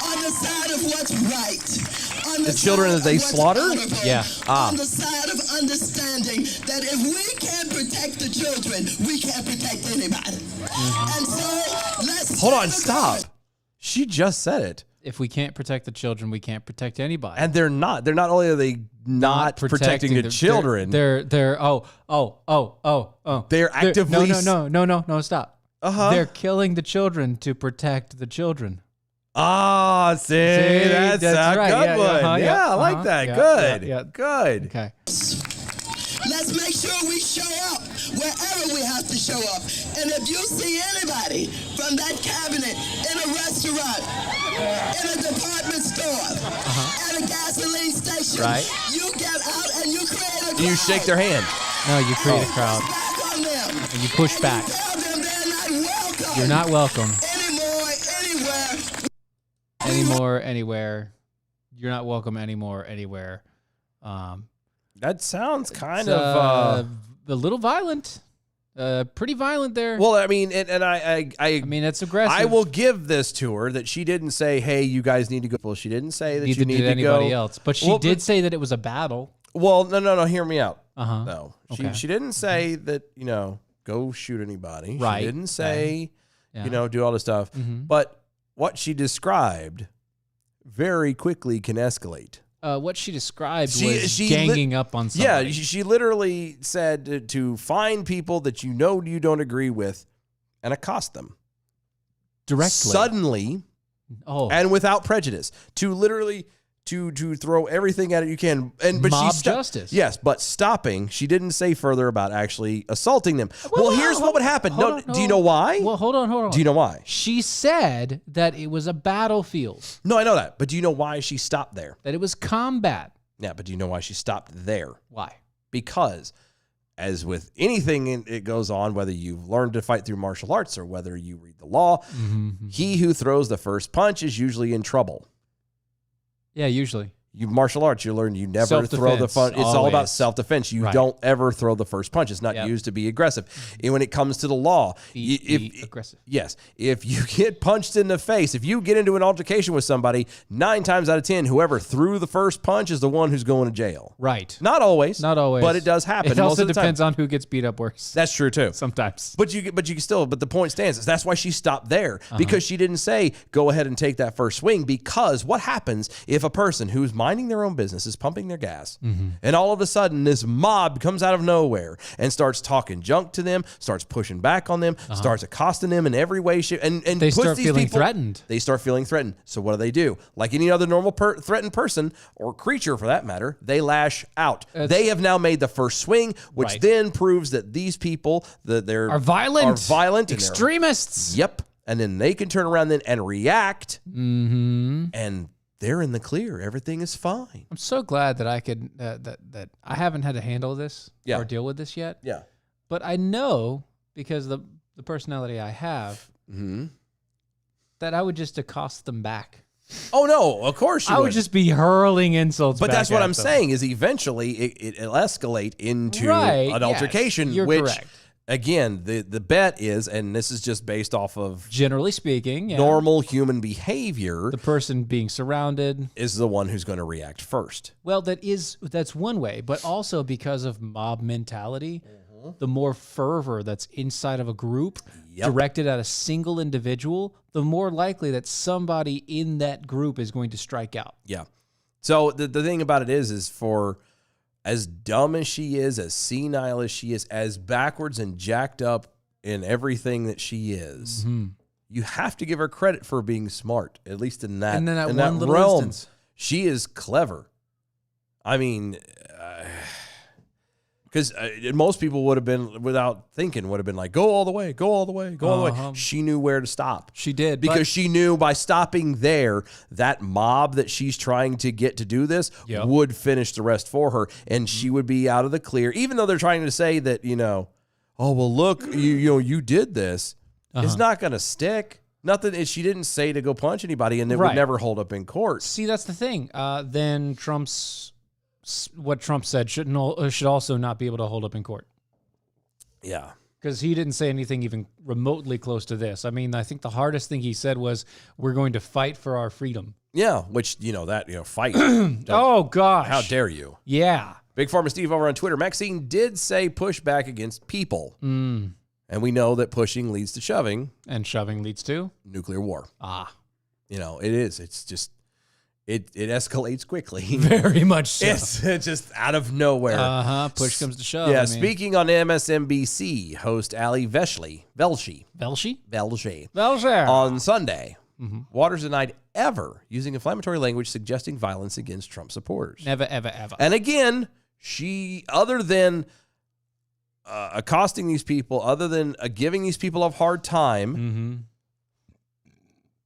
On the side of what's right. On The children side that they of what's slaughter? honorable. Yeah. On the side of understanding that if we can't protect the children, we can't protect anybody. And so let's Hold on, take the stop. courage. She just said it. If we can't protect the children, we can't protect anybody. And they're not. They're not only are they not protecting the children. They're actively no, stop. They're killing the children to protect the children. Ah, see, that's a right. good one. Yeah, I like that. Good. Yeah. Good. Okay. Let's make sure we show up wherever we have to show up. And if you see anybody from that cabinet in a restaurant, in a department store, at a gasoline station, Right. you get out and you create a crowd. You shake their hand. No, you create a crowd Back on them. and you push And back. you tell them they're not welcome. You're not welcome anymore, anywhere. anymore, anywhere. You're not welcome anymore, anywhere. That sounds kind It's, of. a little violent. Pretty violent there. Well, I mean, and I mean, it's aggressive. I will give this to her that she didn't say, "Hey, you guys need to go." Well, she didn't say that Neither you need did to anybody go. else, but she Well, did say that it was a battle. Well, no. Hear me out. Uh-huh. No, Okay. she didn't say that. Go shoot anybody. Right. She didn't say, Yeah. do all this stuff. Mhm. But what she described very quickly can escalate. What she described She- was she ganging up on somebody. Yeah, she literally said to find people that you don't agree with and accost them directly. suddenly Oh, and without prejudice. To literally to throw everything at it you can. But Mob she justice. Yes, but stopping. She didn't say further about actually assaulting them. Well, here's what would happen. hold No, on, do you know why? Well, hold on. Do you know why? She said that it was a battlefield, No, I know that. But do you know why she stopped there? that it was combat. Yeah, but do you know why she stopped there? Why? Because as with anything it goes on, whether you've learned to fight through martial arts or whether you read the law, he who throws the first punch is usually in trouble. Yeah, usually. You martial arts, you learn you never throw the Self-defense, punch. It's all about always. self-defense. You Right. don't ever throw the first punch. It's not Yep. used to be aggressive. And when it comes to the law, Be aggressive. Yes, if you get punched in the face, if you get into an altercation with somebody, 9 times out of 10, whoever threw the first punch is the one who's going to jail. Right. Not always. Not always. But it does happen. It most also of the time. depends on who gets beat up worse. That's true too. Sometimes. But you can still. But the point stands is that's why she stopped there Uh-huh. because she didn't say go ahead and take that first swing. Because what happens if a person who's minding their own business is pumping their gas, Mm-hmm. and all of a sudden this mob comes out of nowhere and starts talking junk to them, starts pushing back on them, starts accosting them in every way, and Uh-huh. They puts start these feeling people- threatened. They start feeling threatened. So what do? Like any other normal threatened person or creature for that matter, they lash out. They have now made the first swing, which Right. then proves that these people that they're Are violent. and they're- Extremists. Yep. And then they can turn around then and react. Mm-hmm. And they're in the clear. Everything is fine. I'm so glad that I could that I haven't had to handle this Yeah. or deal with this yet. Yeah. But I know because the personality I have that I would just accost them back. Oh, no. Of course you I would just be hurling insults. But back that's what at I'm them. saying is eventually it'll escalate into Right, an yes, altercation, you're which, correct. again, the bet is, and this is just based off of Generally speaking, yeah, normal human behavior, the person being surrounded. is the one who's going to react first. Well, that's one way, but also because of mob mentality, the more fervor that's inside of a group directed at a single individual, the more likely that somebody in that group is going to strike out. Yeah. So the thing about it is for as dumb as she is, as senile as she is, as backwards and jacked up in everything that she is, you have to give her credit for being smart, at least in that, And then that in one that little realm. instance. She is clever. I mean, because most people would have been, without thinking, would have been like, go all the way, go all the way, go all the way. She knew where to stop. She did. Because she knew by stopping there, that mob that she's trying to get to do this Yep. would finish the rest for her, and she would be out of the clear. Even though they're trying to say that, oh, well, look, you did this. It's not going to stick. Nothing. She didn't say to go punch anybody, and it would never hold up in court. See, that's the thing. Then what Trump said should also not be able to hold up in court. Yeah. Because he didn't say anything even remotely close to this. I mean, I think the hardest thing he said was, we're going to fight for our freedom. Yeah, which, fight. Oh, gosh. How dare you? Yeah. Big Pharma Steve over on Twitter. Maxine did say push back against people. And we know that pushing leads to shoving. And shoving leads to? Nuclear war. It is. It's just, it escalates quickly. Very much so. It's just out of nowhere. Push comes to shove. Yeah, speaking on MSNBC, host Ali Velshi on Sunday, Waters denied ever using inflammatory language suggesting violence against Trump supporters. Never, ever, ever. And again, she, other than accosting these people, other than giving these people a hard time,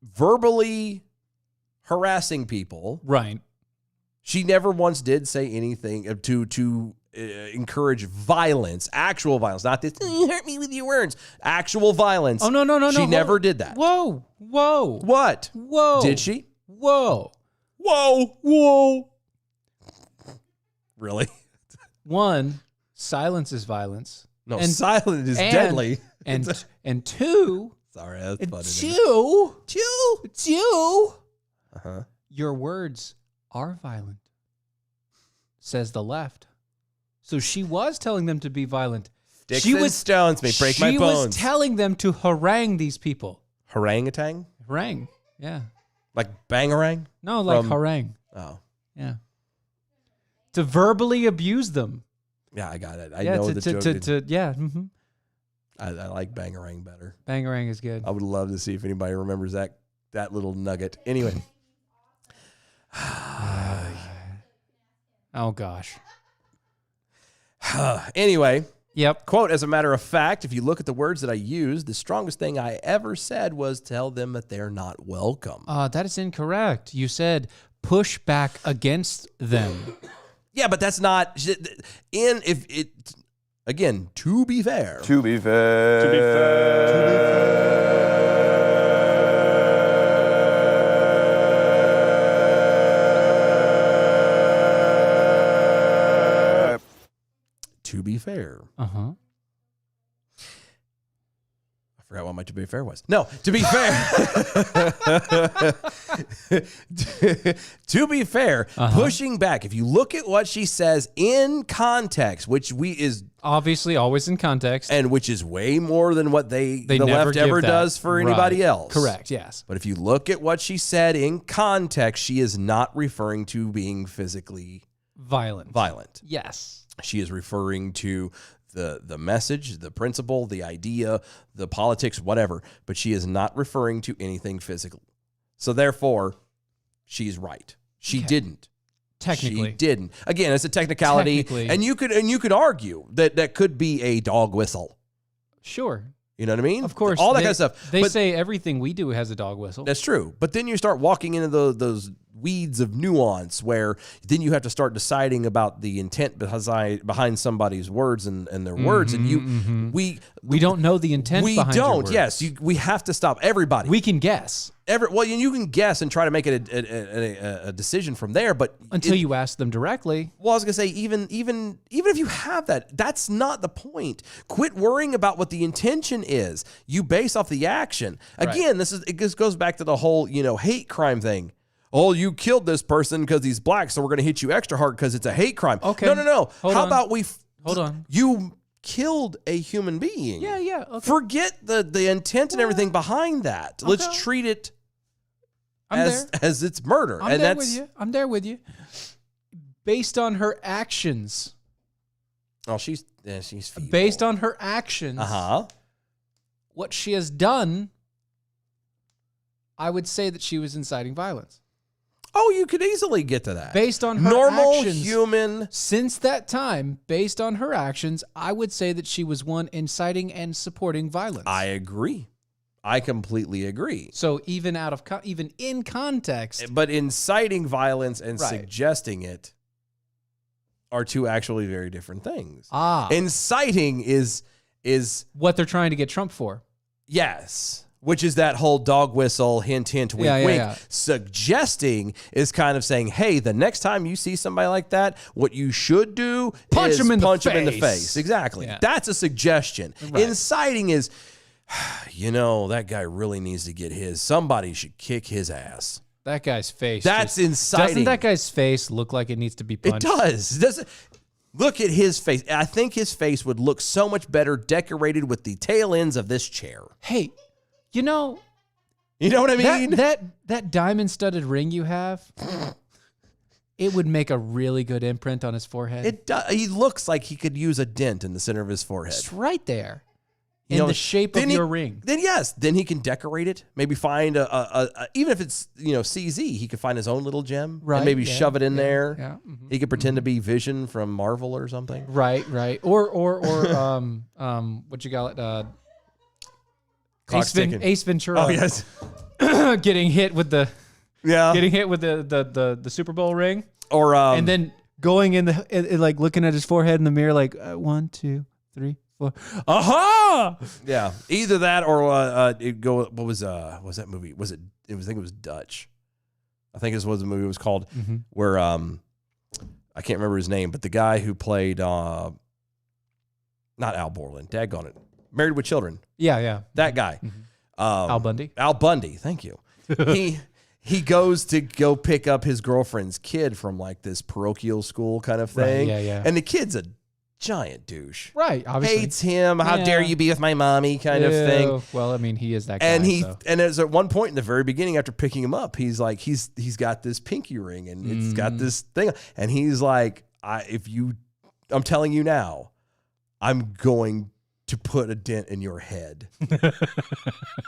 verbally harassing people, right? She never once did say anything to encourage violence, actual violence, not this. You hurt me with your words. Actual violence. Oh no! She never did that. Whoa! What? Whoa! Did she? Whoa! Really? One, silence is violence. No, silence is deadly. And two. Sorry, that's funny. Two. Your words are violent, says the left. So she was telling them to be violent. Sticks and stones may break my bones. She was telling them to harangue these people. Harangutan? Harangue, yeah. Like bangarang? No, like harangue. Oh. Yeah. To verbally abuse them. Yeah, I got it. I know the joke. Yeah. I like bangarang better. Bangarang is good. I would love to see if anybody remembers that little nugget. Anyway. Oh, gosh. Anyway. Yep. Quote, as a matter of fact, if you look at the words that I used, the strongest thing I ever said was tell them that they're not welcome. That is incorrect. You said push back against them. Yeah, but that's not again, to be fair. To be fair. Uh-huh. I forgot what my to be fair was. No, to be fair. To be fair, pushing back. If you look at what she says in context, which is obviously always in context, and which is way more than what the never left ever does for anybody else. Correct, yes. But if you look at what she said in context, she is not referring to being physically violent. Yes. She is referring to the message, the principle, the idea, the politics, whatever, but she is not referring to anything physical. So therefore, she's right. She didn't. Technically. She didn't. Again, it's a technicality. And you could argue that could be a dog whistle. Sure. You know what I mean? Of course. All that kind of stuff. They say everything we do has a dog whistle. That's true. But then you start walking into those weeds of nuance where then you have to start deciding about the intent behind somebody's words and their words. And we don't know the intent behind your words. Yes. We have to stop everybody. We can guess. You can guess and try to make it a decision from there, but until you ask them directly. Well, I was gonna say even if you have that, that's not the point. Quit worrying about what the intention is. You base off the action. Again, it goes back to the whole hate crime thing. Oh, you killed this person because he's black, so we're gonna hit you extra hard because it's a hate crime. Okay. No. How about we hold on? You killed a human being. Yeah. Okay. Forget the intent and everything behind that. Okay. Let's treat it as it's murder. I'm there with you. Based on her actions. Oh, she's feeble. Based on her actions. What she has done, I would say that she was inciting violence. Oh, you could easily get to that. Based on her normal actions, human. Since that time, based on her actions, I would say that she was one inciting and supporting violence. I agree. I completely agree. So even in context, but inciting violence and suggesting it are two actually very different things. Inciting is is what they're trying to get Trump for. yes. Which is that whole dog whistle, hint, hint, wink, wink. Suggesting is kind of saying, hey, the next time you see somebody like that, what you should do Punch is him in the punch him in the face. face. Exactly. Yeah. That's a suggestion. Right. Inciting is, that guy really needs to get his. Somebody should kick his ass. That guy's face. That's inciting. Doesn't that guy's face look like it needs to be It punched? does. Look at his face. I think his face would look so much better decorated with the tail ends of this chair. Hey, you know what I mean? that diamond-studded ring you have, it would make a really good imprint on his forehead. It does. He looks like he could use a dent in the center of his forehead. It's right there. You In know, the shape then of your ring. Then yes, then he can decorate it. Maybe find a even if it's CZ, he could find his own little gem Right, and maybe yeah, shove it in yeah, yeah. yeah, mhm, He could pretend to be Vision from Marvel or something. Right. Or what you call it? Clock's ticking. Ace Ventura. Oh yes, getting hit with the yeah. the Super Bowl ring, Or and then going in like looking at his forehead in the mirror, like 1, 2, 3, 4. Aha! yeah, either that or it go. What was that movie? Was it? I think it was Dutch. I think this was the movie. It was called where I can't remember his name, but the guy who played not Al Borland, daggone it, Married with Children. Yeah. That guy. Al Bundy. Al Bundy, thank you. He goes to go pick up his girlfriend's kid from like this parochial school kind of thing. Right, yeah. And the kid's a giant douche. Right, obviously. Hates him. How Yeah. dare you be with my mommy kind of thing. Ew. Well, I mean, he is that guy. And so. and there's at one point in the very beginning after picking him up, he's like he's got this pinky ring and it's got this thing and he's like I'm telling you now, I'm going to put a dent in your head.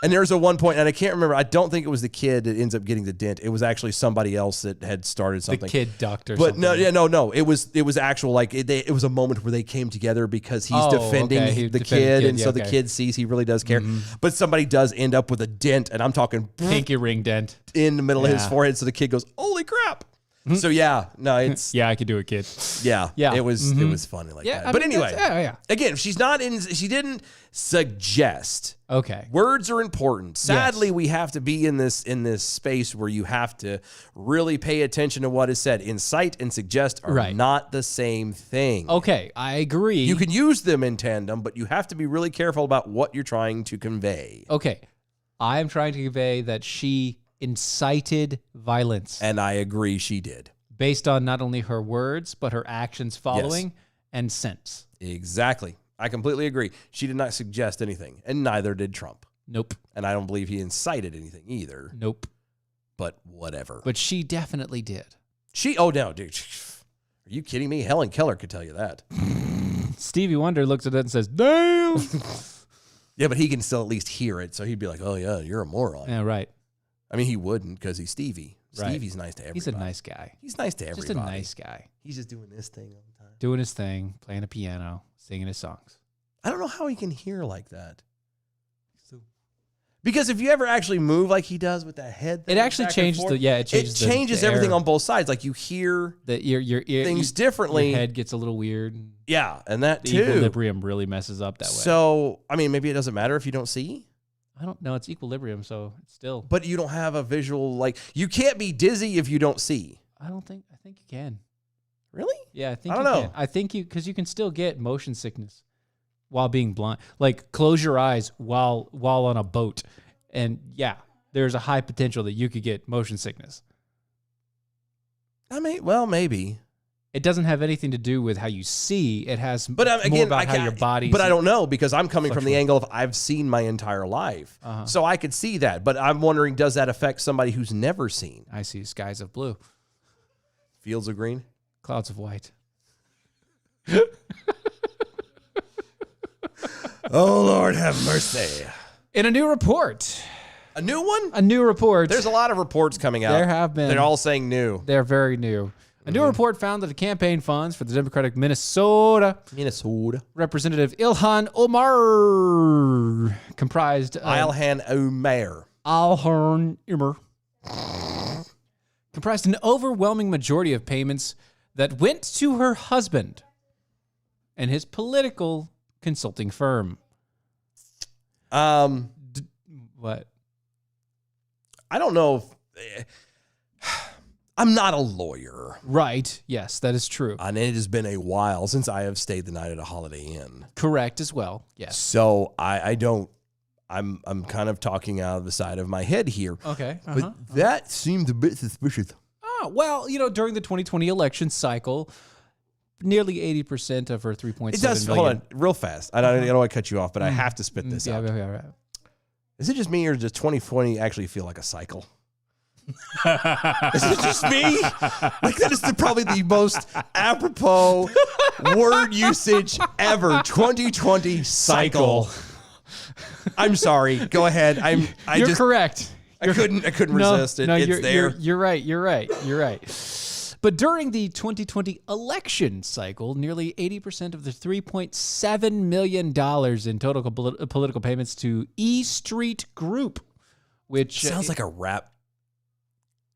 And there's a one point, and I can't remember, I don't think it was the kid that ends up getting the dent. It was actually somebody else that had started something. The kid ducked or but something. no. It was actual, like, it was a moment where they came together because he's defending okay. He the defended kid, and yeah, so okay. the kid sees he really does care. But somebody does end up with a dent, and I'm talking Pinky ring dent. in the middle of his Yeah. forehead, so the kid goes, holy crap. So it's Yeah, I could do it, kid. yeah. Yeah. It was funny like Yeah, that. I But mean, anyway, yeah. again, she didn't suggest. Okay. Words are important. Sadly, we have to be in this space where you have to really pay attention to what is said. Incite and suggest are Right. not the same thing. Okay, I agree. You can use them in tandem, but you have to be really careful about what you're trying to convey. Okay. I am trying to convey that she incited violence And I agree she did. based on not only her words, but her actions following and sense. Exactly. I completely agree. She did not suggest anything, and neither did Trump. Nope. And I don't believe he incited anything either, Nope. but whatever. But she definitely did. Oh, no, dude. Are you kidding me? Helen Keller could tell you that. Stevie Wonder looks at it and says, damn. Yeah, but he can still at least hear it, so he'd be like, oh, yeah, you're a moron. Yeah, right. I mean, he wouldn't because he's Stevie. Right. Stevie's nice to everybody. He's a nice guy. He's nice to everybody. Just a nice guy. He's just doing this thing all the time. Doing his thing, playing a piano, singing his songs. I don't know how he can hear like that. Because if you ever actually move like he does with that head thing It actually back and changes forth, it changes the everything air. on both sides. Like you hear That your ear, things differently. Your head gets a little weird. Yeah, and that The too. equilibrium really messes up that way. So, I mean, maybe it doesn't matter if you don't see, I don't know. It's equilibrium, so it's still. but you don't have a visual, like, you can't be dizzy if you don't see. I think you can. Really? Yeah, I think I don't you know. can. I think because you can still get motion sickness while being blind. Like close your eyes while on a boat, and yeah, there's a high potential that you could get motion sickness. I mean, well, maybe. It doesn't have anything to do with how you see. It has But more again, about how your body. But I don't know because I'm coming from the fluctuate. angle of I've seen my entire life, Uh-huh. so I could see that. But I'm wondering, does that affect somebody who's never seen I see skies of blue, fields of green? clouds of white. Oh Lord, have mercy! In a new report, A new one? There's a lot of reports coming out. There have been. They're all saying new. They're very new. A new report found that the campaign funds for the Democratic Minnesota Minnesota. Representative Ilhan Omar comprised Ilhan Omar. comprised an overwhelming majority of payments that went to her husband and his political consulting firm. What? I don't know if I'm not a lawyer. Right. Yes, that is true. And it has been a while since I have stayed the night at a Holiday Inn. Correct as well. Yes. So I don't, I'm kind of talking out of the side of my head here. Okay. But that seemed a bit suspicious. Oh, well, during the 2020 election cycle, nearly 80% of her 3.7 It does, million. hold on, real fast. I don't want to cut you off, but I have to spit this out. Yeah. Is it just me or does 2020 actually feel like a cycle? Is it just me? Like that is probably the most apropos word usage ever. 2020 cycle. I'm sorry. Go ahead. You're correct. I couldn't resist it. No, It's there. You're right. But during the 2020 election cycle, nearly 80% of the $3.7 million in total political payments to E Street Group, which Sounds like a rap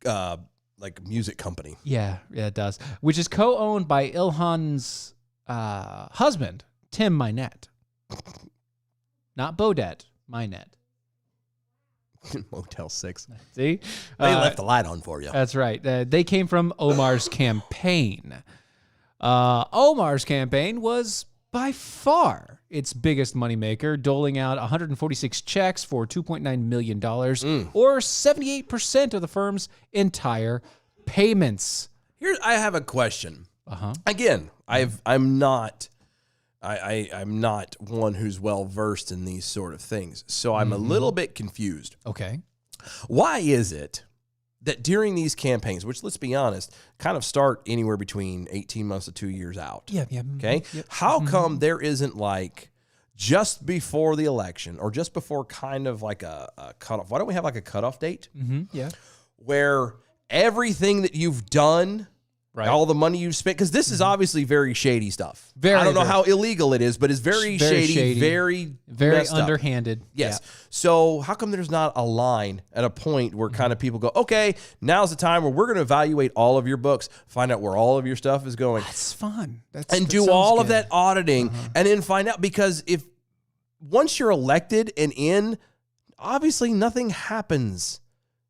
like music company. Yeah, it does. Which is co-owned by Ilhan's husband, Tim Minette. Not Bodette, Minette. Motel 6. See? They left the light on for you. That's right. They came from Omar's campaign. Omar's campaign was by far its biggest moneymaker, doling out 146 checks for $2.9 million, or 78% of the firm's entire payments. Here, I have a question. Uh-huh. Again, I'm not one who's well versed in these sort of things, so I'm a little bit confused. Okay. Why is it that during these campaigns, which let's be honest, kind of start anywhere between 18 months to 2 years out? Yeah. Okay. Yep. How come there isn't like just before the election or just before kind of like a cutoff? Why don't we have like a cutoff date? Yeah. Where everything that you've done, Right. all the money you've spent, because this is obviously very shady stuff. Very, I don't know very- how illegal it is, but it's very shady, very messed up. underhanded. Yes. Yeah. So how come there's not a line at a point where kind of people go, okay, now's the time where we're going to evaluate all of your books, find out where all of your stuff is going, That's fun. and that do sounds all of good. that auditing, and then find out, because if once you're elected and in, obviously nothing happens.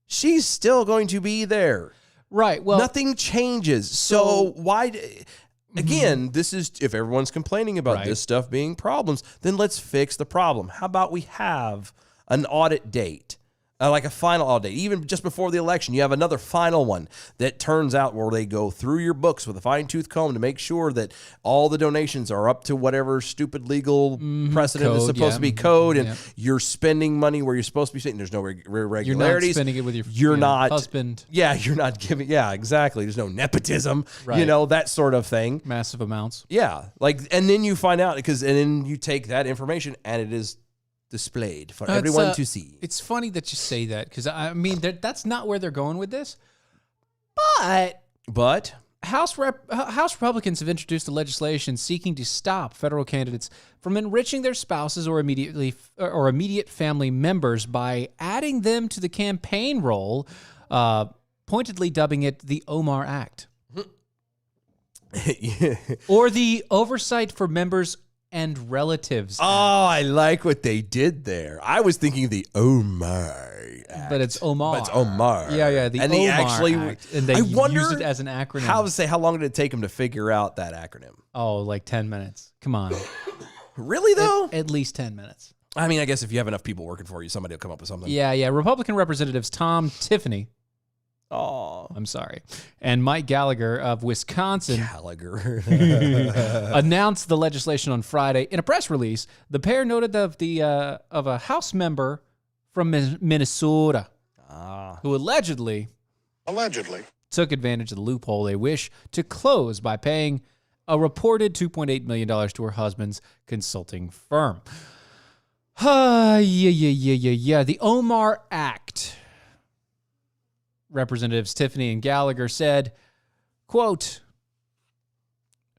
She's still going to be there. Right. Well, Nothing changes. So why? Again, this is, if everyone's complaining about Right. this stuff being problems, then let's fix the problem. How about we have an audit date, like a final audit date, even just before the election? You have another final one that turns out where they go through your books with a fine-tooth comb to make sure that all the donations are up to whatever stupid legal precedent is Code, supposed yeah. to be code, and Yeah. you're spending money where you're supposed to be spending. There's no you're not irregularities. spending it with your You're not husband. Yeah, you're not giving. Yeah, exactly. There's no nepotism. Right. You know, that sort of thing. Massive amounts. Yeah, like, and then you find out and then you take that information and it is displayed for everyone to see. It's funny that you say that because I mean that's not where they're going with this. But House Republicans have introduced a legislation seeking to stop federal candidates from enriching their spouses or immediate family members by adding them to the campaign roll, pointedly dubbing it the Omar Act, or the Oversight for Members and Relatives Oh, I like what they did there. I was thinking the Omar Act. But it's Omar. But it's Omar. Yeah, the and Omar they actually, Act. And they I wonder use it as an acronym. How long did it take them to figure out that acronym? Oh, like 10 minutes. Come on. Really though? At least 10 minutes. I mean, I guess if you have enough people working for you, somebody will come up with something. Yeah. Republican Representatives Tom Tiffany, Oh, I'm sorry, and Mike Gallagher of Wisconsin Gallagher. announced the legislation on Friday. In a press release, the pair noted of a House member from Minnesota who allegedly took advantage of the loophole they wish to close by paying a reported $2.8 million to her husband's consulting firm. Yeah. The Omar Act. Representatives Tiffany and Gallagher said, quote,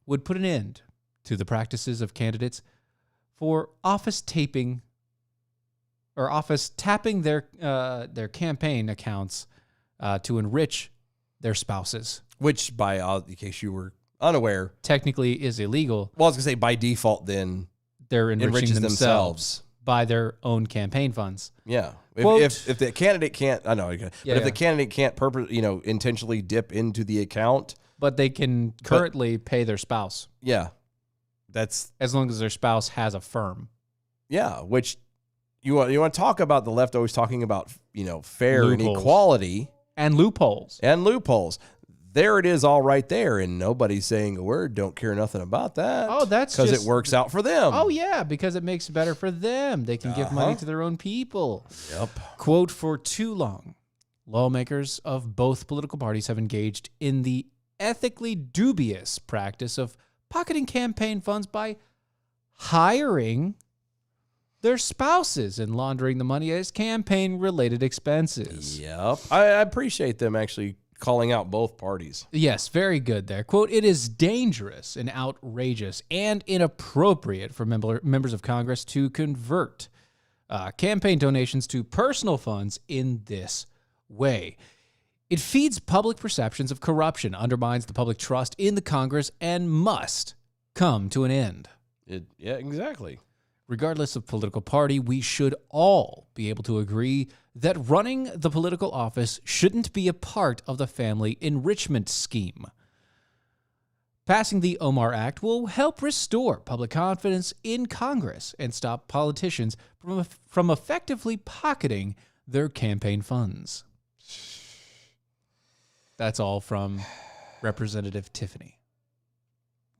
would put an end to the practices of candidates for office tapping their campaign accounts to enrich their spouses. Which, in case you were unaware, Technically is illegal. well, I was going to say by default, then they're enriching Enriches themselves themselves. by their own campaign funds. Yeah. Quote- If the candidate can't, I know, but if the candidate can't intentionally dip into the account, But they can currently pay their spouse yeah, that's as long as their spouse has a firm. yeah. Which you want to talk about the left always talking about fair and Loopholes. equality And loopholes. and loopholes. There it is, all right there, and nobody's saying a word. Don't care nothing about that. Oh, that's because it just- works out for them. Oh, yeah, because it makes it better for them. They can give money to their own people. Yep. Quote, for too long, lawmakers of both political parties have engaged in the ethically dubious practice of pocketing campaign funds by hiring their spouses and laundering the money as campaign-related expenses. Yep. I appreciate them actually calling out both parties. Yes, very good there. Quote, it is dangerous and outrageous and inappropriate for members of Congress to convert campaign donations to personal funds in this way. It feeds public perceptions of corruption, undermines the public trust in the Congress, and must come to an end. Yeah, exactly. Regardless of political party, we should all be able to agree that running the political office shouldn't be a part of the family enrichment scheme. Passing the Omar Act will help restore public confidence in Congress and stop politicians from effectively pocketing their campaign funds. That's all from Representative Tiffany.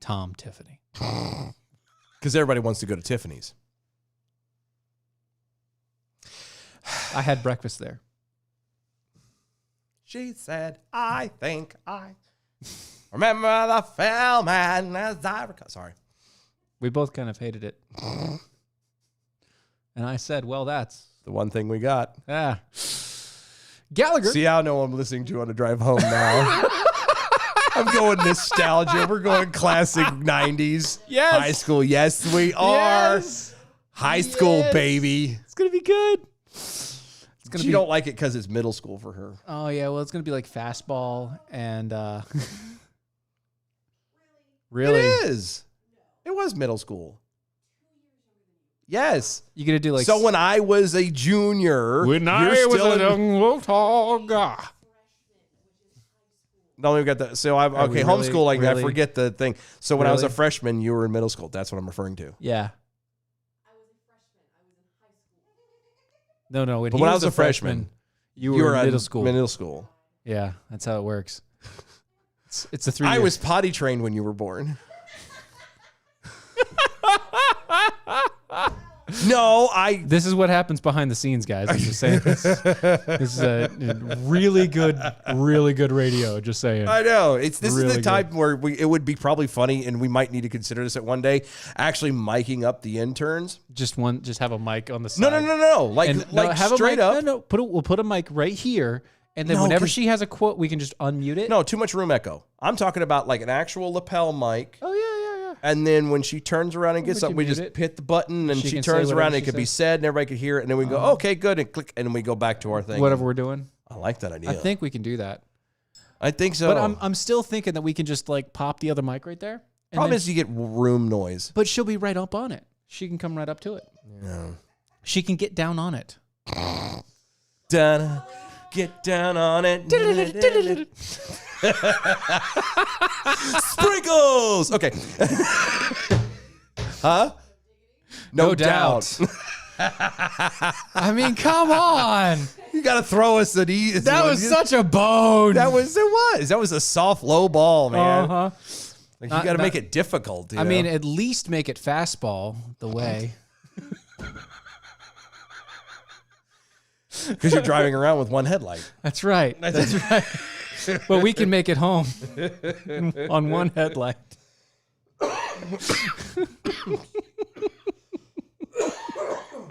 Tom Tiffany. Because everybody wants to go to Tiffany's. I had breakfast there. She said, I think I remember the film and as I recall. Sorry. We both kind of hated it. And I said, well, that's... The one thing we got. Gallagher. See how no one listening to on the drive home now. I'm going nostalgia. We're going classic 90s. Yes. High school. Yes, we are. Yes. High school, Yes. baby. It's going to be good. It's going to She be... don't like it because it's middle school for her. Oh, yeah. Well, it's going to be like fastball and... Really? It is. It was middle school. Yes. You're going to do like... So when I was a junior, you're still in- young guy. No, we got that. So I'm Are we okay. really- Homeschooling. I really- forget the thing. So when I was a Really? freshman, you were in middle school. That's what I'm referring to. Yeah. No. When But he when I was a freshman, you were in middle school. Middle school. Yeah, that's how it works. It's a 3 I year- was potty trained when you were born. No, This is what happens behind the scenes, guys. I'm just saying this. This is a really good radio. Just saying. I know. This is Really the time where it would be probably funny, and we might need to consider this at one day. Actually, miking up the interns. Just have a mic on the side. No. Like And have a straight mic, up. No. We'll put a mic right here, and then No, whenever 'cause- she has a quote, we can just unmute it. No, too much room echo. I'm talking about like an actual lapel mic. Oh yeah. And then when she turns around and gets We something, can we mute just it. hit the button, and She she can say turns whatever around, and it she could be says. said, and everybody could hear it, and then we go, okay, good, and click, and then we go back to our thing. Whatever we're doing. I like that idea. I think we can do that. I think so. But I'm still thinking that we can just like pop the other mic right there. and Problem then- is you get room noise. but she'll be right up on it. She can come right up to it. Yeah. She can get down on it. Dun, get down on it. Sprinkles. Okay. Huh? No doubt. I mean, come on. You got to throw us an easy. That was such a bone. That was a soft low ball, man. Uh-huh. Like, Not- you got to not- make it difficult. You I know? mean, at least make it fastball the way. because you're driving around with one headlight. That's right. That's right. But we can make it home on one headlight.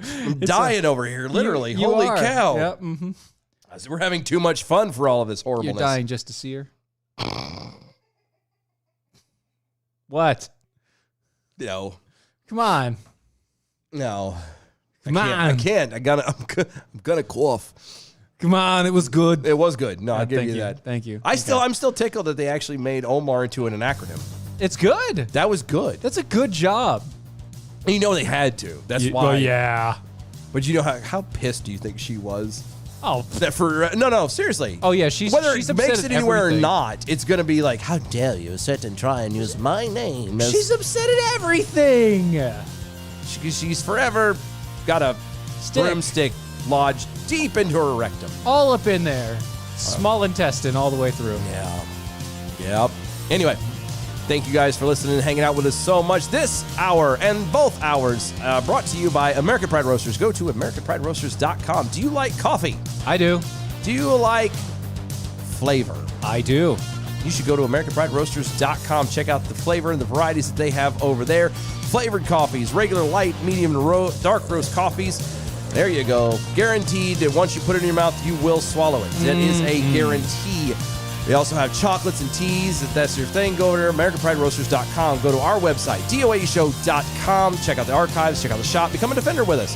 I'm dying over here, literally. You Holy are. cow! Yep. Mm-hmm. We're having too much fun for all of this You're horribleness. dying just to see her. What? No, Come on. no. Come on. I can't. I'm gonna cough. Come on. It was good. It was good. No, I'll give thank you you. that. Thank you. I'm still tickled that they actually made Omar into an acronym. It's good. That was good. That's a good job. And you know they had to. That's why. Well, yeah. But you know how pissed do you think she was? Oh, That for no, seriously. oh yeah. She's Whether she's it upset makes at it anywhere everything. or not, it's going to be like, how dare you sit and try and use my name? As She's upset at everything. she's forever got a broomstick lodged deep into her rectum. All up in there. Small intestine all the way through. Yeah. Yep. Anyway, thank you guys for listening and hanging out with us so much this hour and both hours. Brought to you by American Pride Roasters. Go to AmericanPrideRoasters.com. Do you like coffee? I do. Do you like flavor? I do. You should go to AmericanPrideRoasters.com. Check out the flavor and the varieties that they have over there. Flavored coffees, regular, light, medium, and dark roast coffees. There you go. Guaranteed that once you put it in your mouth, you will swallow it. That is a guarantee. They also have chocolates and teas. If that's your thing, go over to AmericanPrideRoasters.com. Go to our website, DOAShow.com. Check out the archives. Check out the shop. Become a defender with us.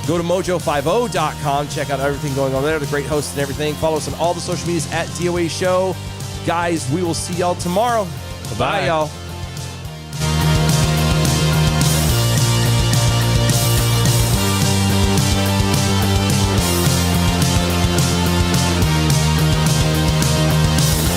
Go to Mojo50.com. Check out everything going on there. The great hosts and everything. Follow us on all the social medias at DOA Show. Guys, we will see y'all tomorrow. Bye-bye. Bye, y'all.